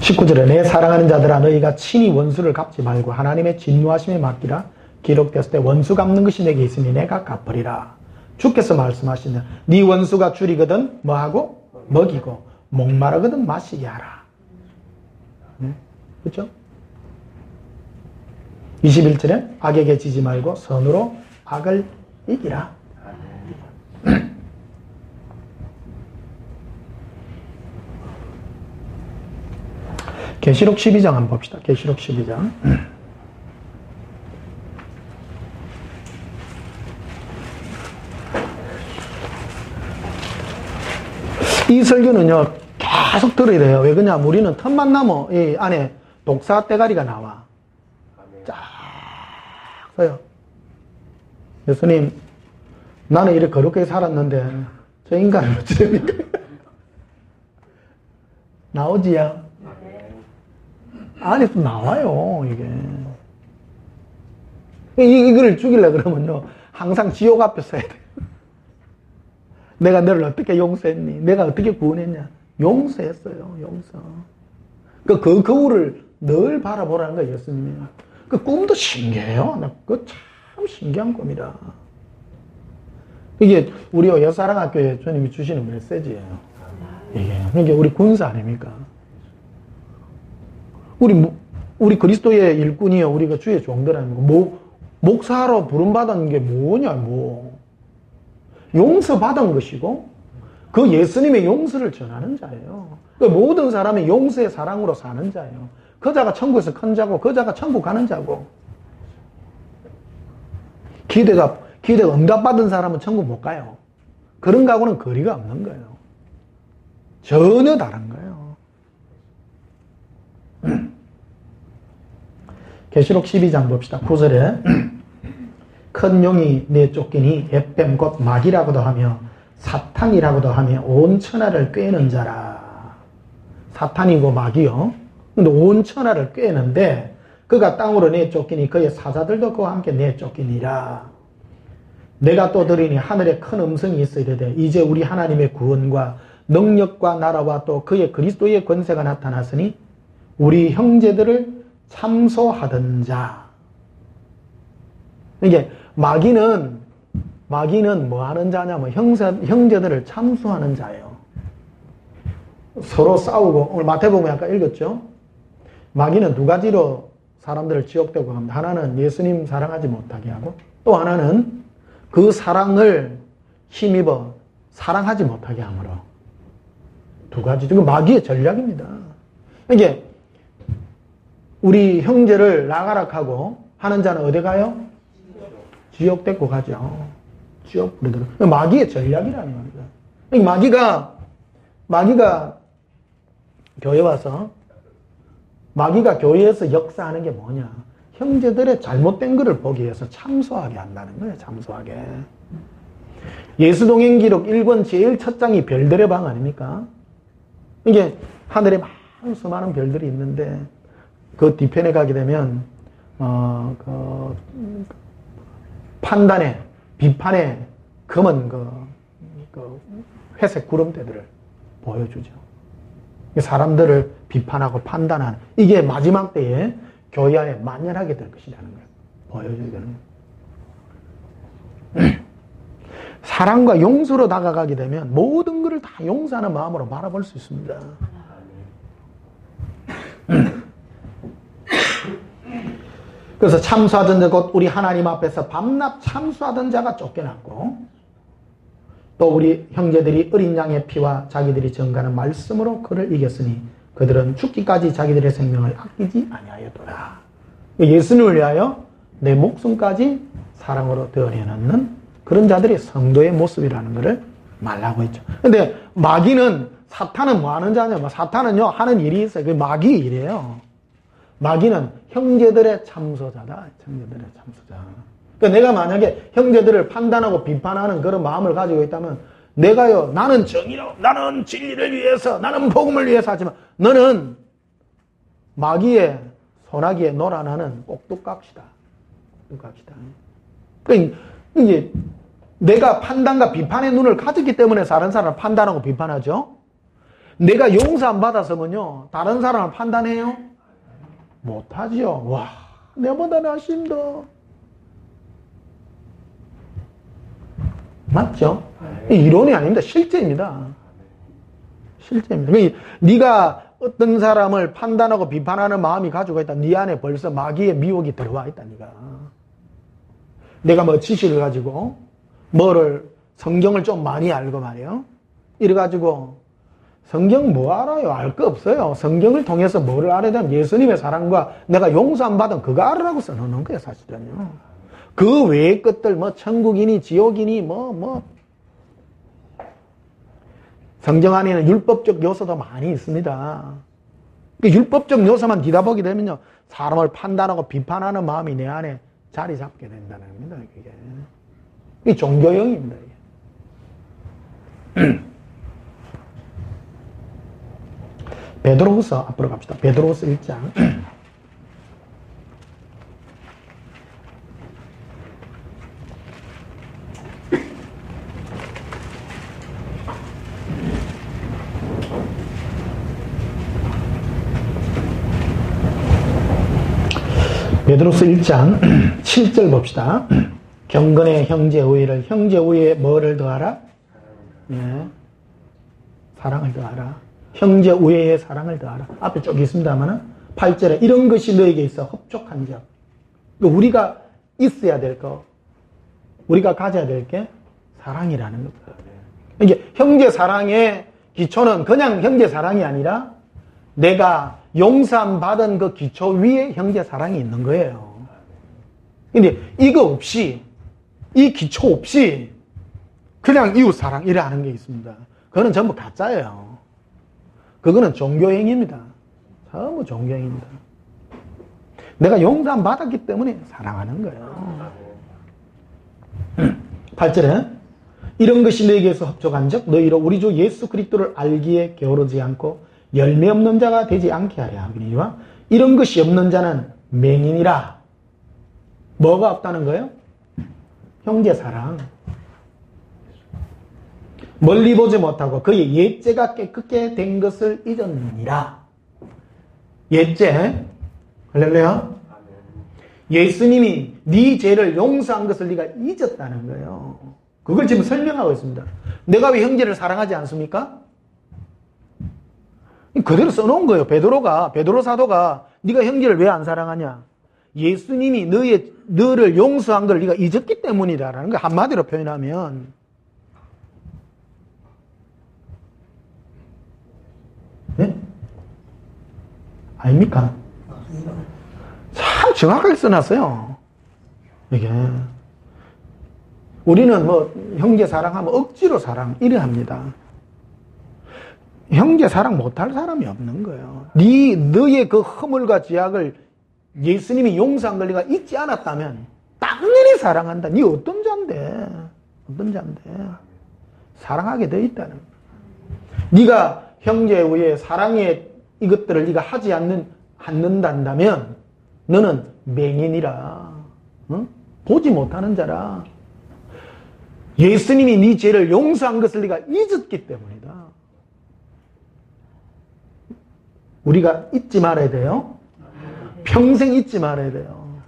19절에 내 사랑하는 자들아 너희가 친히 원수를 갚지 말고 하나님의 진노하심에 맡기라. 기록됐을 때 원수 갚는 것이 내게 있으니 내가 갚으리라. 주께서 말씀하시냐. 네 원수가 줄이거든 뭐하고? 먹이고 목마르거든 마시게 하라. 네? 그렇죠? 21절에 악에게 지지 말고 선으로 악을 이기라. 계시록 12장 한번 봅시다. 계시록 12장. 이 설교는요, 계속 들어야 돼요. 왜 그러냐, 우리는 틈만 나면 이 안에 독사 대가리가 나와. 쫙 써요. 예수님, 나는 이렇게 거룩하게 살았는데, 저 인간은 어찌됩니까? 나오지야? 안에서 나와요, 이게. 이걸 죽이려 그러면요, 항상 지옥 앞에 서야 돼요. 내가 너를 어떻게 용서했니? 내가 어떻게 구원했냐? 용서했어요, 용서. 그 거울을 늘 바라보라는 거예요, 예수님이. 그 꿈도 신기해요. 그거 참 신기한 꿈이라. 이게 우리 여사랑학교에 주님이 주시는 메시지예요. 이게. 이게 우리 군사 아닙니까? 우리 그리스도의 일꾼이요. 우리가 주의 종들 아닙니까? 목사로 부름받은 게 뭐냐, 뭐. 용서받은 것이고, 그 예수님의 용서를 전하는 자예요. 그 모든 사람이 용서의 사랑으로 사는 자예요. 그 자가 천국에서 큰 자고, 그 자가 천국 가는 자고. 기대가 응답받은 사람은 천국 못 가요. 그런 거하고는 거리가 없는 거예요. 전혀 다른 거예요. 계시록 12장 봅시다. 9절에 큰 용이 내쫓기니 에뱀 곧 마귀라고도 하며 사탄이라고도 하며 온 천하를 꿰는 자라. 사탄이고 마귀요. 근데 온 천하를 꿰는데 그가 땅으로 내쫓기니 그의 사자들도 그와 함께 내쫓기니라. 내가 또 들으니 하늘에 큰 음성이 있어 이르되 이제 우리 하나님의 구원과 능력과 나라와 또 그의 그리스도의 권세가 나타났으니 우리 형제들을 참소하던 자. 이게 마귀는 뭐 하는 자냐면 형제들을 참소하는 자예요. 서로 싸우고, 오늘 마태복음에 아까 읽었죠? 마귀는 두 가지로 사람들을 지옥되고 합니다. 하나는 예수님 사랑하지 못하게 하고, 또 하나는 그 사랑을 힘입어 사랑하지 못하게 함으로. 두 가지. 이거 마귀의 전략입니다. 이게 우리 형제를 나가락하고 하는 자는 어디 가요? 지옥 데리고 가죠. 지옥 부르더라고요. 마귀의 전략이라는 겁니다. 마귀가 교회 와서, 마귀가 교회에서 역사하는 게 뭐냐. 형제들의 잘못된 것을 보기 위해서 참소하게 한다는 거예요. 참소하게. 예수동행기록 1권 제일 첫 장이 별들의 방 아닙니까? 이게 하늘에 수많은 별들이 있는데 그 뒤편에 가게 되면 판단에, 비판에 검은 그 회색 구름대들을 보여주죠. 사람들을 비판하고 판단하는, 이게 마지막 때에 교회 안에 만연하게 될 것이라는 걸 보여주는 거예요. 사랑과 용서로 다가가게 되면 모든 것을 다 용서하는 마음으로 바라볼 수 있습니다. 그래서 참수하던 자 곧 우리 하나님 앞에서 밤낮 참수하던 자가 쫓겨났고, 또 우리 형제들이 어린 양의 피와 자기들이 전가는 말씀으로 그를 이겼으니 그들은 죽기까지 자기들의 생명을 아끼지 아니하였더라. 예수님을 위하여 내 목숨까지 사랑으로 드러내놓는 그런 자들이 성도의 모습이라는 것을 말하고 있죠. 근데 마귀는, 사탄은 뭐 하는 자냐? 사탄은요, 하는 일이 있어요. 그게 마귀의 일이에요. 마귀는 형제들의 참소자다. 형제들의 참소자. 그러니까 내가 만약에 형제들을 판단하고 비판하는 그런 마음을 가지고 있다면, 내가요, 나는 정의로, 나는 진리를 위해서, 나는 복음을 위해서 하지만, 너는 마귀의 소나기에 놀아나는 꼭두값이다. 똑같이다. 그러니까 이게 내가 판단과 비판의 눈을 가졌기 때문에 다른 사람을 판단하고 비판하죠. 내가 용서 안 받았으면요, 다른 사람을 판단해요? 못하지요. 와, 내보다 나심다. 맞죠? 이론이 아닙니다. 실제입니다. 실제입니다. 그러니까 네가 어떤 사람을 판단하고 비판하는 마음이 가지고 있다. 네 안에 벌써 마귀의 미혹이 들어와 있다. 내가 뭐 지식을 가지고 뭐를 성경을 좀 많이 알고 말이에요. 이래가지고 성경 뭐 알아요? 알 거 없어요. 성경을 통해서 뭐를 알아야 되면 예수님의 사랑과 내가 용서 안 받은 그거 알으라고 써놓는 거예요. 사실은요. 그 외의 것들 뭐 천국이니 지옥이니 성경 안에는 율법적 요소도 많이 있습니다. 율법적 요소만 뒤다 보게 되면요, 사람을 판단하고 비판하는 마음이 내 안에 자리 잡게 된다는 겁니다. 이게 종교형입니다. 이게. 베드로후서 앞으로 갑시다. 베드로후서 1장. 베드로서 1장 7절 봅시다. 경건의 형제 우애를, 형제 우애에 뭐를 더하라? 예, 사랑을 더하라. 형제 우애에 사랑을 더하라. 앞에 쭉 있습니다만 8절에 이런 것이 너에게 있어 흡족한 적. 우리가 있어야 될 거, 우리가 가져야 될 게 사랑이라는 겁니다. 이게 형제 사랑의 기초는 그냥 형제 사랑이 아니라 내가 용서함 받은 그 기초 위에 형제 사랑이 있는 거예요. 근데 이거 없이, 이 기초 없이 그냥 이웃 사랑 이래 하는 게 있습니다. 그거는 전부 가짜예요. 그거는 종교행위입니다. 전부 종교행위입니다. 내가 용서함 받았기 때문에 사랑하는 거예요. 8절에 이런 것이 너에게서 흡족한 적 너희로 우리 주 예수 그리스도를 알기에 게으르지 않고 열매 없는 자가 되지 않게 하려 하거니와 이런 것이 없는 자는 맹인이라. 뭐가 없다는 거예요? 형제 사랑. 멀리 보지 못하고 그의 옛죄가 깨끗게 된 것을 잊었느니라. 옛죄. 할렐루야. 예수님이 네 죄를 용서한 것을 네가 잊었다는 거예요. 그걸 지금 설명하고 있습니다. 내가 왜 형제를 사랑하지 않습니까? 그대로 써놓은 거예요. 베드로 사도가 네가 형제를 왜 안 사랑하냐? 예수님이 너를 용서한 걸 네가 잊었기 때문이다라는 거 한마디로 표현하면, 네? 아닙니까? 참 정확하게 써놨어요. 이게 우리는 뭐 형제 사랑하면 억지로 사랑 이래 합니다. 형제 사랑 못할 사람이 없는 거예요. 너의 그 허물과 죄악을 예수님이 용서한 걸 네가 잊지 않았다면 당연히 사랑한다. 네 어떤 자인데? 사랑하게 돼 있다는 거예요. 네가 형제에 의해 사랑의 이것들을 네가 하지 않는다면 너는 맹인이라, 응? 보지 못하는 자라. 예수님이 네 죄를 용서한 것을 네가 잊었기 때문이다. 우리가 잊지 말아야 돼요. 평생 잊지 말아야 돼요.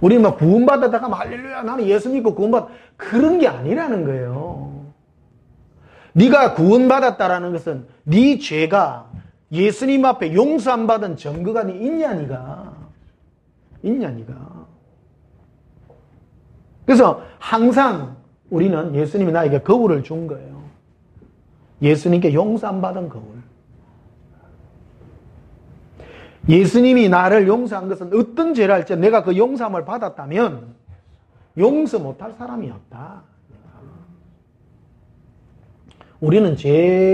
우리 막 구원받았다가 할렐루야 나는 예수 믿고 구원받, 그런 게 아니라는 거예요. 네가 구원받았다라는 것은 네 죄가 예수님 앞에 용서 안 받은 증거가 있냐 니가. 그래서 항상 우리는 예수님이 나에게 거울을 준 거예요. 예수님께 용서 안 받은 거울. 예수님이 나를 용서한 것은 어떤 죄를 할지 내가 그 용서함을 받았다면 용서 못할 사람이 없다. 우리는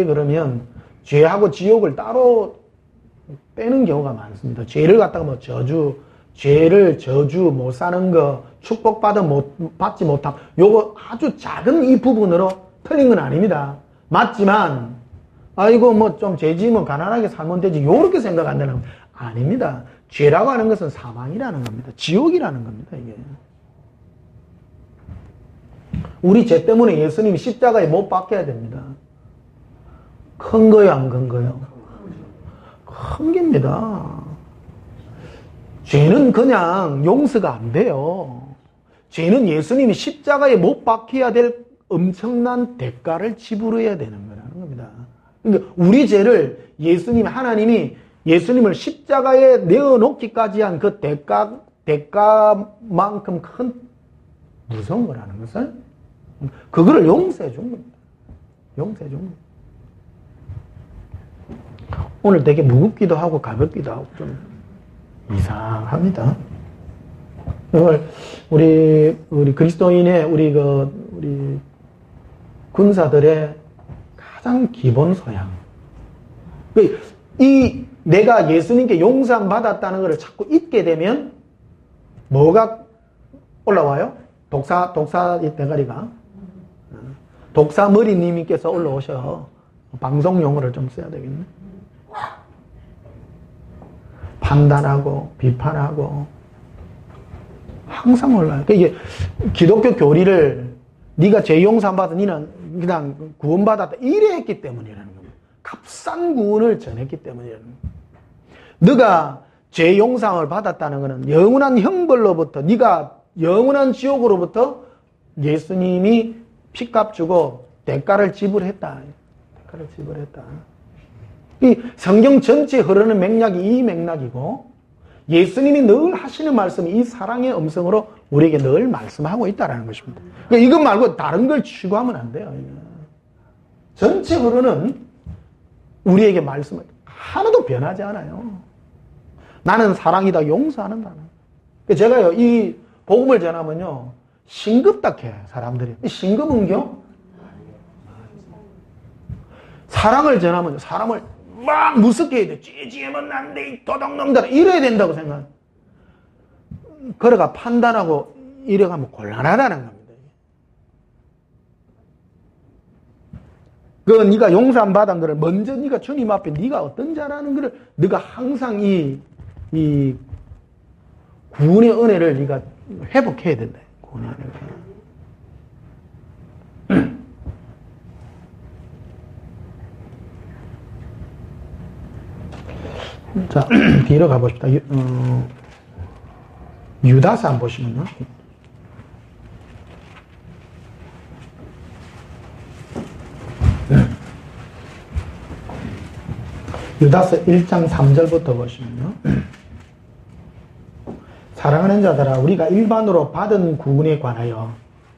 그러면 죄하고 지옥을 따로 빼는 경우가 많습니다. 죄를 갖다가 뭐 죄를 저주 못 사는 거, 받지 못함, 요거 아주 작은 이 부분으로 틀린 건 아닙니다. 맞지만 아이고 뭐 좀 죄 지으면 가난하게 살면 되지 요렇게 생각 안 되는 겁니다. 아닙니다. 죄라고 하는 것은 사망이라는 겁니다. 지옥이라는 겁니다. 이게. 우리 죄 때문에 예수님이 십자가에 못 박혀야 됩니다. 큰 거요, 안 큰 거요? 큰 겁니다. 죄는 그냥 용서가 안 돼요. 죄는 예수님이 십자가에 못 박혀야 될 엄청난 대가를 지불해야 되는 거라는 겁니다. 그러니까 우리 죄를 예수님, 하나님이 예수님을 십자가에 내어놓기까지 한 그 대가만큼 큰 무서운 거라는 것을 그거를 용서해 준 겁니다. 용서해 준 겁니다. 오늘 되게 무겁기도 하고 가볍기도 하고 좀 이상합니다. 오늘 우리 그리스도인의 우리 군사들의 가장 기본 소양. 이 내가 예수님께 용서함 받았다는 것을 자꾸 잊게 되면 뭐가 올라와요? 독사 대가리가 독사머리님께서 올라오셔. 방송 용어를 좀 써야 되겠네. 판단하고 비판하고 항상 올라요. 이게 기독교 교리를 네가 죄 용서함 받은 니는 그냥 구원받았다 이래 했기 때문이라는 겁니다. 값싼 구원을 전했기 때문이라는 겁니다. 네가 죄 용서함을 받았다는 것은 영원한 형벌로부터 네가 영원한 지옥으로부터 예수님이 피값 주고 대가를 지불했다. 대가를 지불했다. 이 성경 전체에 흐르는 맥락이 이 맥락이고 예수님이 늘 하시는 말씀이 이 사랑의 음성으로 우리에게 늘 말씀하고 있다는 것입니다. 그러니까 이것 말고 다른 걸 추구하면 안 돼요. 전체 흐르는 우리에게 말씀은 하나도 변하지 않아요. 나는 사랑이다 용서하는다. 제가요 이 복음을 전하면요 싱겁다해 사람들이. 싱겁은요 사랑을 전하면 사람을 막 무섭게 해야 돼. 찌찌하면 안 돼. 도둑놈들 이래야 된다고 생각. 그래가 판단하고 이래가면 곤란하다는 겁니다. 그 네가 용서 안 받은 거를 먼저 네가 주님 앞에 네가 어떤 자라는 거를 네가 항상 이 구원의 은혜를 네가 회복해야 된다. 구원의 은혜를. 자, 뒤로 가봅시다. 유다서 한번 보시면요. 유다서 1장 3절부터 보시면요. 사랑하는 자들아, 우리가 일반으로 받은 구원에 관하여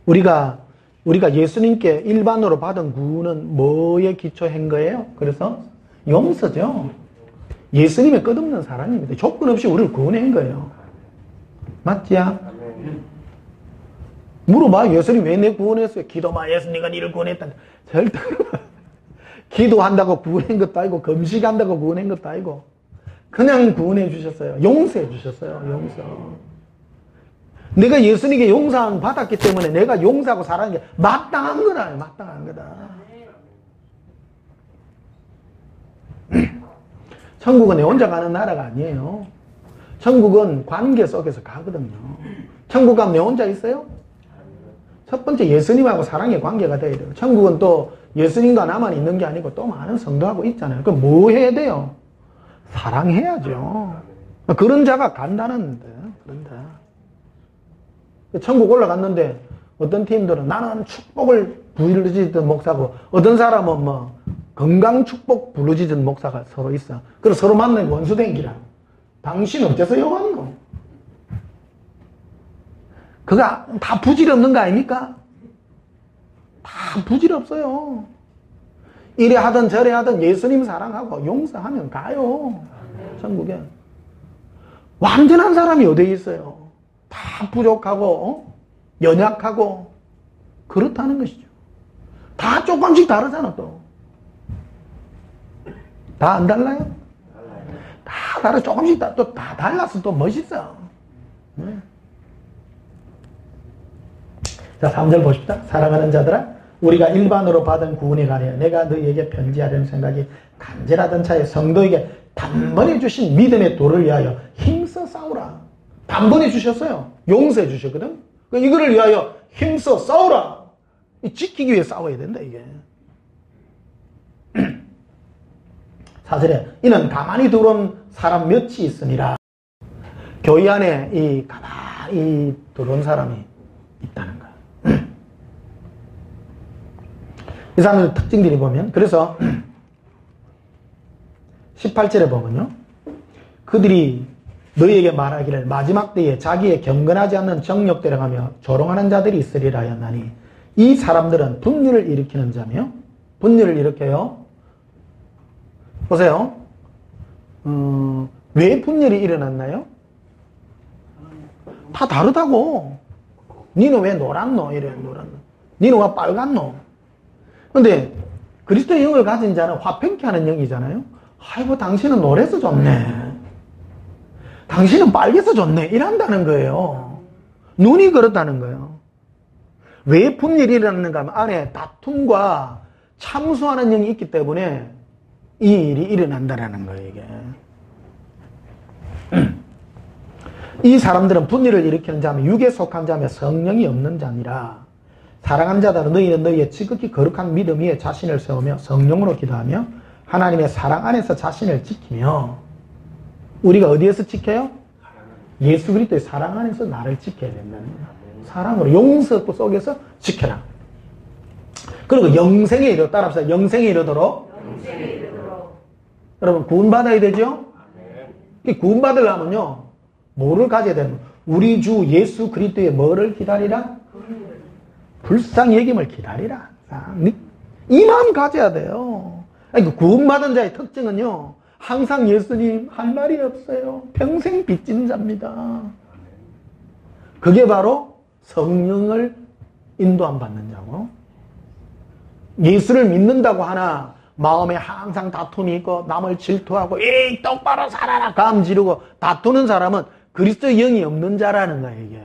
우리가 예수님께 일반으로 받은 구원은 뭐에 기초한 거예요? 그래서 용서죠. 예수님의 끝없는 사랑입니다. 조건 없이 우리를 구원한 거예요. 맞지야? 물어봐. 예수님 왜 내 구원했어요? 기도만 해서 네가 니를 구원했다. 절대 기도한다고 구원한 것도 아니고 금식한다고 구원한 것도 아니고 그냥 구원해 주셨어요. 용서해 주셨어요. 용서. 내가 예수님께 용서함 받았기 때문에 내가 용서하고 살아가는 게 마땅한 거다. 마땅한 거다. 천국은 내 혼자 가는 나라가 아니에요. 천국은 관계 속에서 가거든요. 천국 가면 내 혼자 있어요? 첫 번째 예수님하고 사랑의 관계가 돼야 돼요. 천국은 또 예수님과 나만 있는 게 아니고 또 많은 성도하고 있잖아요. 그럼 뭐 해야 돼요? 사랑해야죠. 그런 자가 간다는데. 그런데 천국 올라갔는데 어떤 팀들은 나는 축복을 부르짖던 목사고 어떤 사람은 뭐 건강 축복 부르짖은 목사가 서로 있어. 그래서 서로 만나면 원수 댕기라. 당신 어째서 욕하는 거? 그거 다 부질없는 거 아닙니까? 다 부질없어요. 이래 하든 저래 하든 예수님 사랑하고 용서하면 가요. 천국에. 완전한 사람이 어디에 있어요? 다 부족하고 연약하고 그렇다는 것이죠. 다 조금씩 다르잖아 또. 다 안 달라요? 다 다르 조금씩 또 다 달라서 또 멋있어. 네. 자, 3절 보십시다. 사랑하는 자들아, 우리가 일반으로 받은 구원에 관하여 내가 너희에게 편지하려는 생각이 간절하던 차에 성도에게 단번에 주신 믿음의 도를 위하여 힘써 싸우라. 단번에 주셨어요. 용서해 주셨거든. 이거를 위하여 힘써 싸우라. 지키기 위해 싸워야 된다 이게. 4절에 이는 가만히 들어온 사람 몇이 있으니라. 교회 안에 이 가만히 들어온 사람이 있다는 거예요. 이 사람의 특징들이 보면, 그래서 18절에 보면요, 그들이 너희에게 말하기를 마지막 때에 자기의 경건하지 않는 정욕대로 하며 조롱하는 자들이 있으리라 하였나니, 이 사람들은 분열을 일으키는 자며, 분열을 일으켜요. 보세요. 왜 분열이 일어났나요? 다 다르다고. 니는 왜 노랗노? 이래, 노랗노. 니는 왜 빨갛노? 근데 그리스도의 영을 가진 자는 화평케 하는 영이잖아요. 아이고, 당신은 노래서 좋네. 당신은 빨개서 좋네. 이란다는 거예요. 눈이 그렇다는 거예요. 왜 분열이 일어났는가 하면 안에 다툼과 참수하는 영이 있기 때문에 이 일이 일어난다는 거예요, 이게. 이 사람들은 분열을 일으키는 자며 육에 속한 자며 성령이 없는 자니라. 사랑하는 자들은 너희는 너희의 지극히 거룩한 믿음 위에 자신을 세우며 성령으로 기도하며 하나님의 사랑 안에서 자신을 지키며, 우리가 어디에서 지켜요? 예수 그리스도의 사랑 안에서 나를 지켜야 된다는 거예요. 사랑으로 용서 속에서 지켜라. 그리고 영생에 이르도록, 따라합시다. 영생에 이르도록. 여러분 구원받아야 되죠? 이 구원받으려면요, 뭐를 가져야 되는 거예요? 우리 주 예수 그리스도의 뭐를 기다리라? 불쌍히 여김을 기다리라. 이 마음 가져야 돼요. 아니, 구원받은 자의 특징은요, 항상 예수님 할 말이 없어요. 평생 빚진 자입니다. 그게 바로 성령을 인도함 받는 자고, 예수를 믿는다고 하나 마음에 항상 다툼이 있고 남을 질투하고 에이 똑바로 살아라 감 지르고 다투는 사람은 그리스도의 영이 없는 자라는 거예요. 이게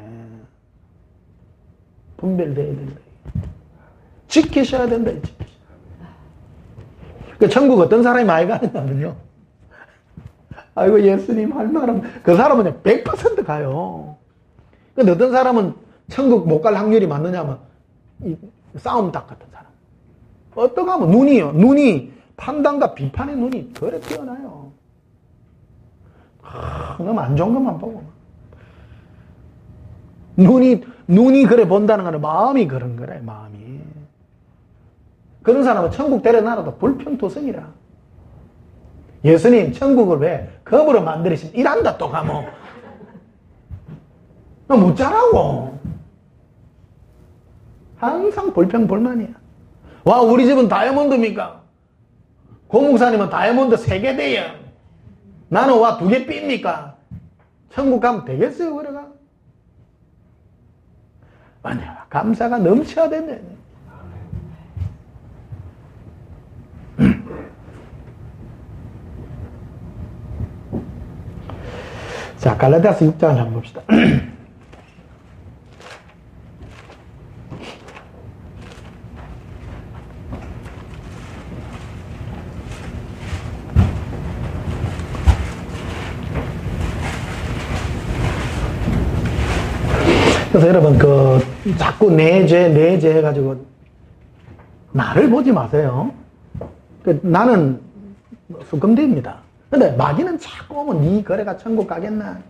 분별돼야 된다. 지키셔야 된다. 그 천국 어떤 사람이 많이 가느냐면요, 아이고 예수님 할 말은, 그 사람은 100% 가요. 근데 어떤 사람은 천국 못 갈 확률이 많느냐면 이 싸움닭 같은 사람. 어떠가 하면 눈이 판단과 비판의 눈이 그래 뛰어나요. 너무 안 좋은 것만 보고. 눈이 그래 본다는 거는 마음이 그런 거래, 마음이. 그런 사람은 천국 데려놔도 불평토성이라. 예수님 천국을 왜 겁으로 만들으신 이란다 또 가면 묻자라고. 항상 불평불만이야. 와, 우리 집은 다이아몬드입니까? 고목사님은 다이아몬드 3개 돼요. 나는 와 2개 삐입니까? 천국 가면 되겠어요, 그래가? 아니야, 감사가 넘쳐야 된대. 자, 갈라디아서 6장을 한번 봅시다. 그래서 여러분, 자꾸 내 죄 해가지고, 나를 보지 마세요. 나는 수금대입니다. 근데 마귀는 자꾸 오면 네 거래가 천국 가겠나?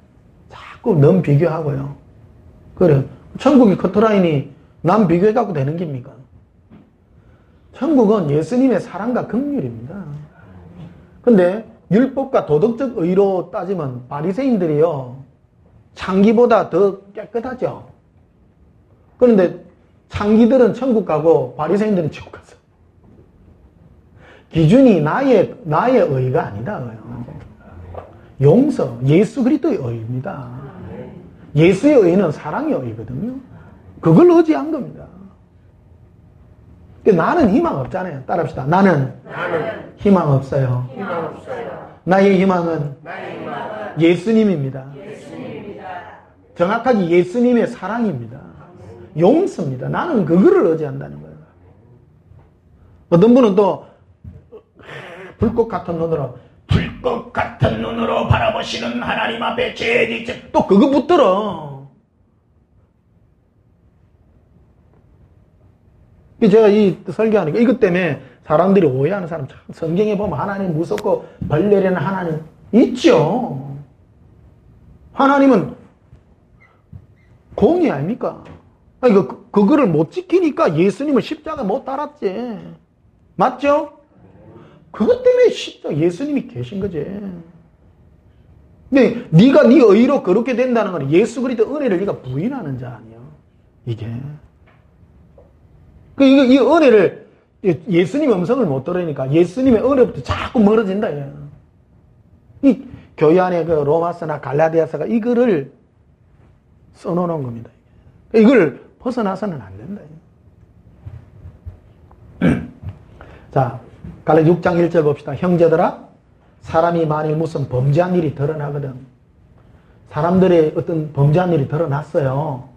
자꾸 넌 비교하고요. 그래. 천국이 커트라인이 남 비교해갖고 되는 겁니까? 천국은 예수님의 사랑과 긍휼입니다. 근데 율법과 도덕적 의로 따지면 바리새인들이요, 창기보다 더 깨끗하죠. 그런데 창기들은 천국 가고 바리새인들은 지옥 갔어. 기준이 나의 의가 아니다. 용서, 예수 그리스도의 의입니다. 예수의 의는 사랑의 의거든요. 그걸 의지한 겁니다. 나는 희망 없잖아요. 따라합시다. 나는 희망 없어요. 나의 희망은 예수님입니다. 정확하게 예수님의 사랑입니다. 용서입니다. 나는 그거를 의지한다는 거예요. 어떤 분은 또 불꽃 같은 눈으로 바라보시는 하나님 앞에 죄짓지, 또 그거 붙들어. 제가 이 설교하니까 이것 때문에 사람들이 오해하는 사람, 참 성경에 보면 하나님 무섭고 벌 내리는 하나님 있죠. 하나님은 공의 아닙니까? 아니, 그거를 못 지키니까 예수님을 십자가 못 달았지. 맞죠? 그것 때문에 십자가 예수님이 계신 거지. 근데 네가 네 의로 그렇게 된다는 건 예수 그리스도 은혜를 네가 부인하는 자 아니야. 이게. 이 은혜를 예수님의 음성을 못 들으니까 예수님의 은혜부터 자꾸 멀어진다. 이 교회 안에 그 로마서나 갈라디아서가 이거를 써놓은 겁니다. 이걸 벗어나서는 안 된다. 자, 갈라 6장 1절 봅시다. 형제들아, 사람이 만일 무슨 범죄한 일이 드러나거든. 사람들의 어떤 범죄한 일이 드러났어요.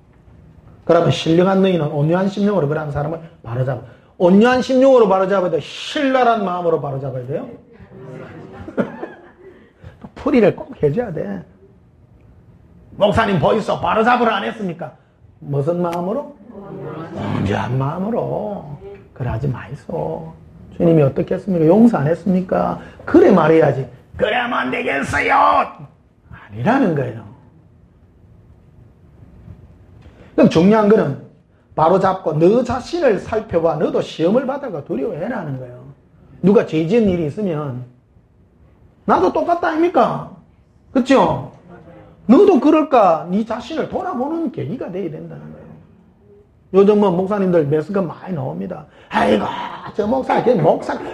그러면 신령한 너희는 온유한 심령으로 그러한 사람을 바로잡아. 온유한 심령으로 바로잡아야 돼. 신랄한 마음으로 바로잡아야 돼요. 풀이를 꼭 해줘야 돼. 목사님 벌써 바로잡으라 안 했습니까? 무슨 마음으로? 온유한 마음으로. 그러지 마이소. 주님이 어떻게 했습니까? 용서 안 했습니까? 그래 말해야지. 그래야만 안 되겠어요. 아니라는 거예요. 그럼 중요한 거는 바로잡고 너 자신을 살펴봐. 너도 시험을 받아가 두려워해라는 거예요. 누가 죄 지은 일이 있으면 나도 똑같다 아닙니까? 그렇죠? 너도 그럴까? 네 자신을 돌아보는 계기가 돼야 된다는 거예요. 요즘 뭐 목사님들 메시지가 많이 나옵니다. 아이고 저 목사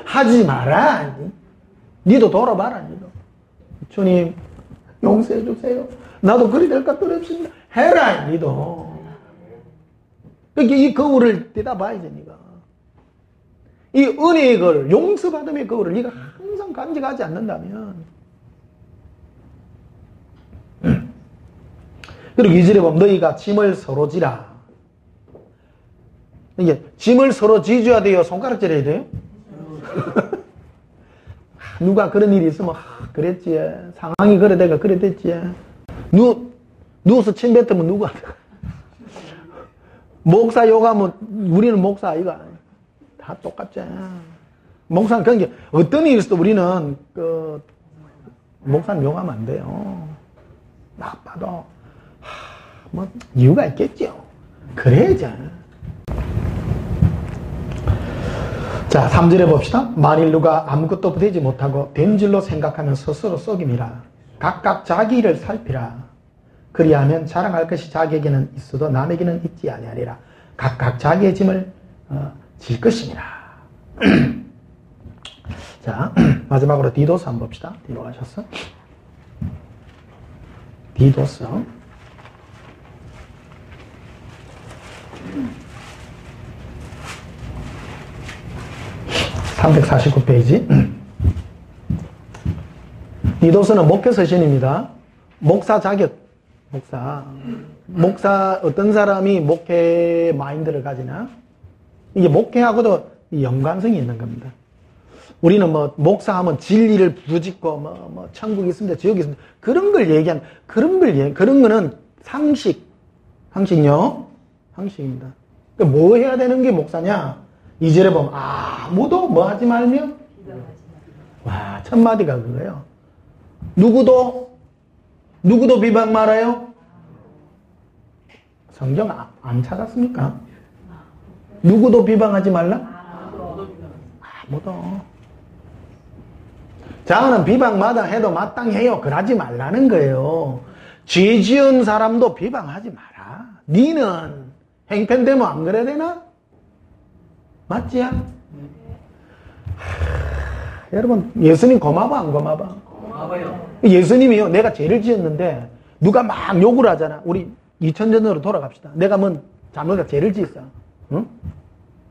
하지 마라. 니도 돌아봐라. 니도. 주님 용서해 주세요. 나도 그리 될까 두렵습니다. 해라. 니도. 그러니까 이 거울을 떼다봐야지 니가. 이 은혜의 거울, 용서받음의 거울을 니가 항상 간직하지 않는다면. 그리고 2절에 보면 너희가 짐을 서로 지라. 이게 짐을 서로 지줘야 돼요? 손가락질 해야 돼요? 누가 그런 일이 있으면 그랬지. 상황이 그래 내가 그래 됐지. 누워서 침 뱉으면 누가 목사 욕하면 우리는 목사 아이가 다 똑같지. 목사는 그런 게 어떤 일이 있어도 우리는 그 목사는 욕하면 안 돼요. 나빠도 뭐 이유가 있겠죠. 그래야죠. 자, 3절에 봅시다. 만일 누가 아무것도 되지 못하고 된 줄로 생각하면 스스로 속임이라. 각각 자기 일을 살피라. 그리하면 자랑할 것이 자기에게는 있어도 남에게는 있지 아니하리라. 각각 자기의 짐을 질 것이니라. 자, 마지막으로 디도스 한번 봅시다. 뒤로 가셨어? 디도스 349페이지. 디도스는 목회 서신입니다. 목사 자격, 목사 어떤 사람이 목회 마인드를 가지나? 이게 목회하고도 연관성이 있는 겁니다. 우리는 뭐 목사하면 진리를 부짓고 뭐 천국이 있습니다, 지옥이 있습니다. 그런 걸 얘기한 그런 거는 상식요, 상식입니다. 그러니까 뭐 해야 되는 게 목사냐? 2절에 보면 아무도 뭐 하지 말며 와, 첫 마디가 그거예요. 누구도 비방 말아요. 성경 안 찾았습니까? 누구도 비방하지 말라? 아무도. 자는 비방마다 해도 마땅해요. 그러지 말라는 거예요. 죄 지은 사람도 비방하지 마라. 니는 행편되면 안 그래야 되나? 맞지야? 여러분, 예수님 고마워 안 고마워? 고마워요. 예수님이요, 내가 죄를 지었는데 누가 막 욕을 하잖아. 우리 2000년 전으로 돌아갑시다. 내가 뭔 잘못해서 죄를 지었어. 응?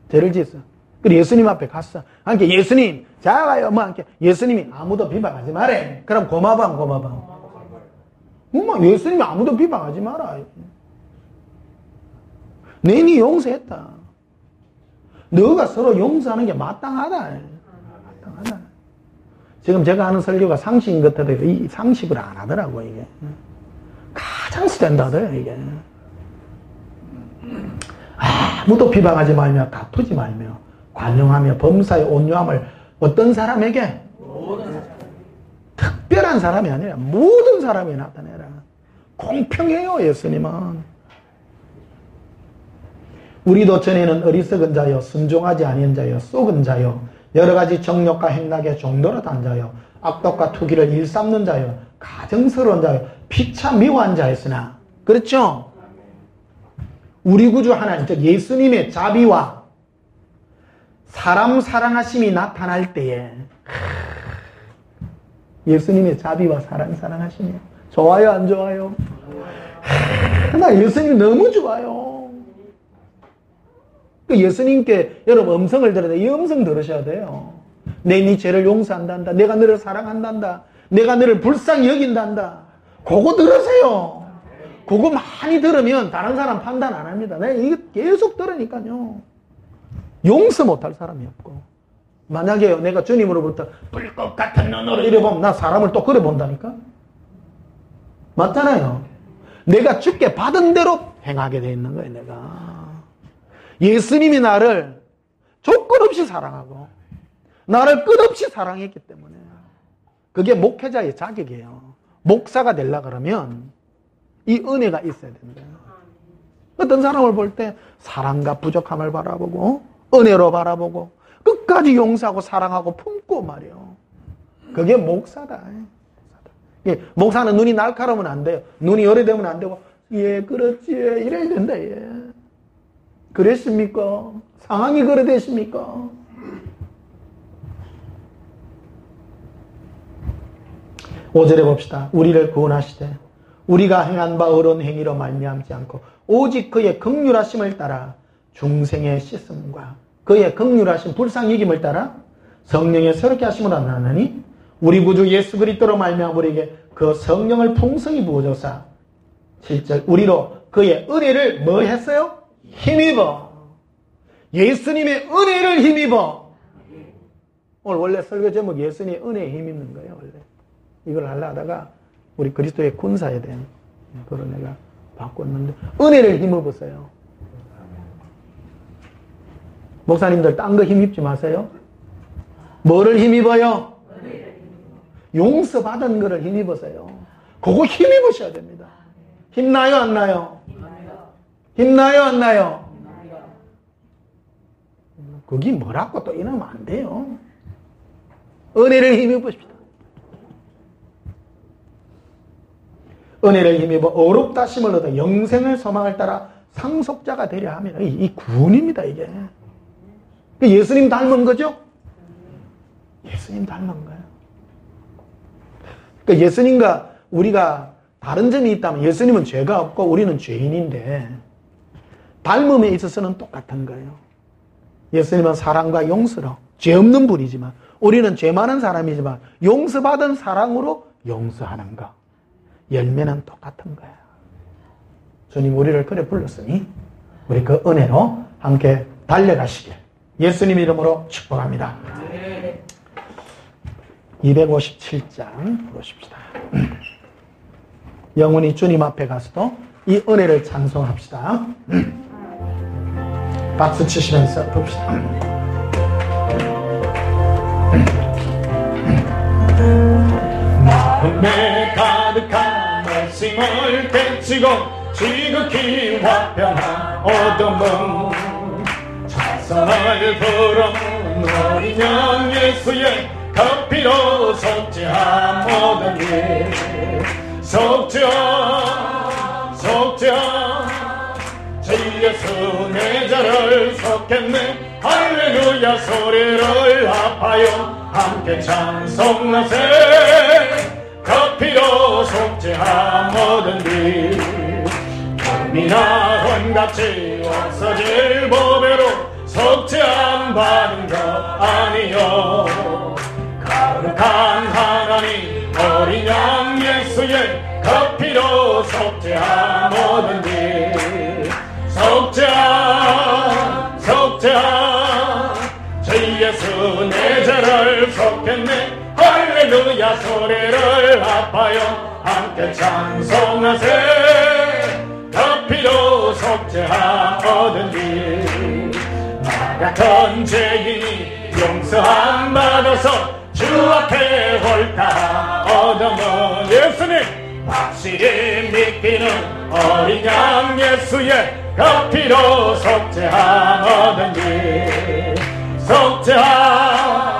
죄를 지었어. 그래 예수님 앞에 갔어. 그러니까 예수님 자가요 뭐 이렇게 예수님이 아무도 비방하지 마래. 그럼 고마워 안 고마워? 엄마 예수님이 아무도 비방하지 마라. 내니 용서했다. 너가 서로 용서하는 게 마땅하다. 마땅하다. 지금 제가 하는 설교가 상식인 것 같아도 이 상식을 안 하더라고 이게. 가장 스탠다드예요 이게. 아무도 비방하지 말며 다투지 말며 관용하며 범사에 온유함을 어떤 사람에게? 특별한 사람이 아니라 모든 사람이 나타내라. 공평해요. 예수님은. 우리도 전에는 어리석은 자여 순종하지 아니한 자여 쏘은 자여 여러 가지 정욕과 행락에 종노릇한 자여 악독과 투기를 일삼는 자여 가증스러운 자여 피차 미워한 자였으나 그렇죠? 우리 구주 하나님 즉 예수님의 자비와 사람 사랑하심이 나타날 때에 예수님의 자비와 사람 사랑하심이 좋아요 안 좋아요? 나 예수님 너무 좋아요. 예수님께 여러분 음성을 들어야 돼. 이 음성 들으셔야 돼요. 내 네 죄를 용서한단다. 내가 너를 사랑한단다. 내가 너를 불쌍히 여긴단다. 그거 들으세요. 그거 많이 들으면 다른 사람 판단 안 합니다. 내가 이거 계속 들으니까요. 용서 못할 사람이 없고. 만약에 내가 주님으로부터 불꽃 같은 눈으로 이래보면 나 사람을 또 그래 본다니까? 맞잖아요. 내가 주께 받은 대로 행하게 돼 있는 거예요, 내가. 예수님이 나를 조건 없이 사랑하고 나를 끝없이 사랑했기 때문에 그게 목회자의 자격이에요. 목사가 되려고 그러면 이 은혜가 있어야 된다. 어떤 사람을 볼 때 사랑과 부족함을 바라보고 은혜로 바라보고 끝까지 용서하고 사랑하고 품고 말이에요. 그게 목사다. 목사는 눈이 날카로우면 안 돼요. 눈이 열애되면 안 되고 예 그렇지 이래야 된다. 예. 그랬습니까? 상황이 그래 되십니까? 오절에 봅시다. 우리를 구원하시되 우리가 행한 바 어려운 행위로 말미암지 않고 오직 그의 긍휼하심을 따라 중생의 씻음과 그의 긍휼하심 불쌍히 여김을 따라 성령의 새롭게 하심으로 나느니 우리 구주 예수 그리스도로 말미암아 우리에게 그 성령을 풍성히 부어줘서 7절 우리로 그의 은혜를 뭐 했어요? 힘입어. 예수님의 은혜를 힘입어. 오늘 원래 설교 제목 예수님의 은혜에 힘입는 거예요. 원래 이걸 하려다가 우리 그리스도의 군사에 대한 그걸 내가 바꿨는데 은혜를 힘입으세요. 목사님들 딴 거 힘입지 마세요. 뭐를 힘입어요? 용서받은 거를 힘입으세요. 그거 힘입으셔야 됩니다. 힘나요 안 나요? 힘나요 안 나요? 그게 뭐라고 또 이러면 안 돼요. 은혜를 힘입으십시다. 은혜를 힘입어 어렵다심을 얻어 영생을 소망을 따라 상속자가 되려 합니다. 이 구원입니다 이게. 예수님 닮은 거죠? 예수님 닮은 거예요. 그러니까 예수님과 우리가 다른 점이 있다면 예수님은 죄가 없고 우리는 죄인인데 닮음에 있어서는 똑같은 거예요. 예수님은 사랑과 용서로 죄 없는 분이지만 우리는 죄 많은 사람이지만 용서받은 사랑으로 용서하는 거. 열매는 똑같은 거예요. 주님 우리를 그래 불렀으니 우리 그 은혜로 함께 달려가시길 예수님 이름으로 축복합니다. 257장 보십시다. 영원히 주님 앞에 가서도 이 은혜를 찬송합시다. 박수 치시면서 봅시다. 마음에 가득한 말씀을 되치고 지극히 화평한 어둠은 찬송을 부르는 어린 양 예수의 그 피로 속죄한 모든 일 속죄한 주 예수 내 죄를 속했네 할렐루야 소리를 합하여 함께 찬송하세 그 피로 속죄한 모든 일 금이나 은같이 없어질 보배로 속죄함 받은 것 아니요 거룩한 하나님 어린 양 예수의 그 피로 속죄한 모든 일 속죄한 주 예수 내 죄를 속했네 할렐루야 소리를 합하여 함께 찬송하세 그 피로 속죄한 모든 일 같은 죄인이 용서함 받아서 주 앞에 홀딱 얻어먹 예수님 확실히 믿기는 어린 양 예수의 그 피로 속죄함 얻은지 속죄함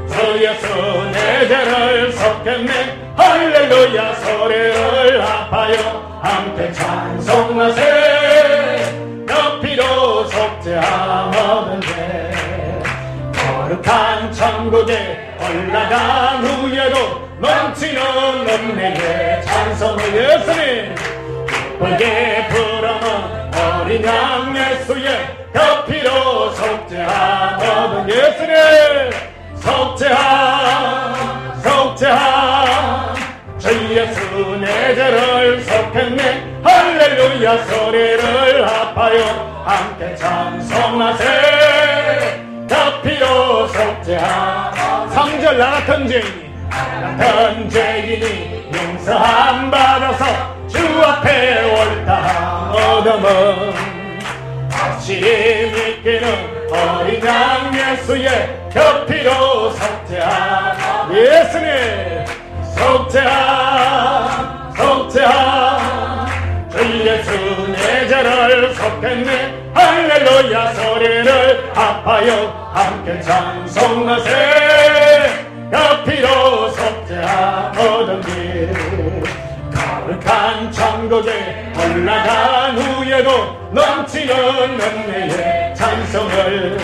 주 예수 내 죄를 속했네 할렐루야 소리를 아파요 함께 찬송하세 그 피로 속죄함 얻은지 거룩한 천국에 올라간 후에도 넘치는 은혜의 찬송을 예수님 기쁘게 부르는 어린 양 예수의 그 피로 속죄함 얻은 예수님 속죄함 주 예수 내 죄를 속했네 할렐루야 소리를 아파요 함께 찬송하세 그 피로 속죄함 3절 나 같은 죄인이 용서함 받아서 주 앞에 옳다 얻음은 확실히 믿기는 어린 양 예수의 그 피로 속죄함 예수님 속죄함 주 예수 내 죄를 속했네 할렐루야 소리를 아파요 함께 찬송하세 그 피로 속죄함 얻은 길 거룩한 천국에 올라간 후에도 넘치는 은혜의 찬송을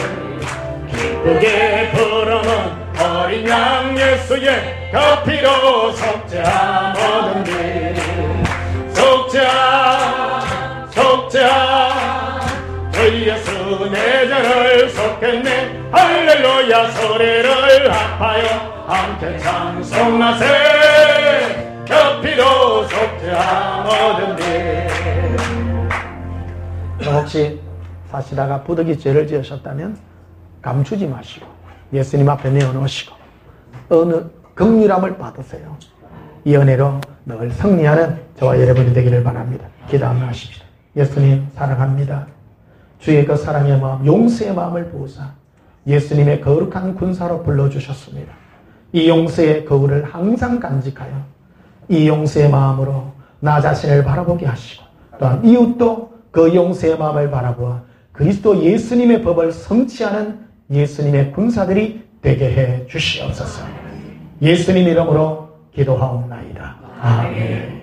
기쁘게 부르는 어린 양 예수의 그 피로 속죄함 얻은 길 속죄함 주 예수 내 죄를 속했네 할렐루야 소리를 아파요 함께 찬송하세 그 피로 속죄함 얻은 길 혹시 사시다가 부득이 죄를 지으셨다면 감추지 마시고 예수님 앞에 내어놓으시고 어느 긍휼함을 받으세요. 이 은혜로 늘 승리하는 저와 여러분이 되기를 바랍니다. 기도 한번 하십시다. 예수님 사랑합니다. 주의 그 사랑의 마음, 용서의 마음을 부으사 예수님의 거룩한 군사로 불러주셨습니다. 이 용서의 거울을 항상 간직하여 이 용서의 마음으로 나 자신을 바라보게 하시고 또한 이웃도 그 용서의 마음을 바라보아 그리스도 예수님의 법을 성취하는 예수님의 군사들이 되게 해 주시옵소서. 예수님 이름으로 기도하옵나이다. 아멘.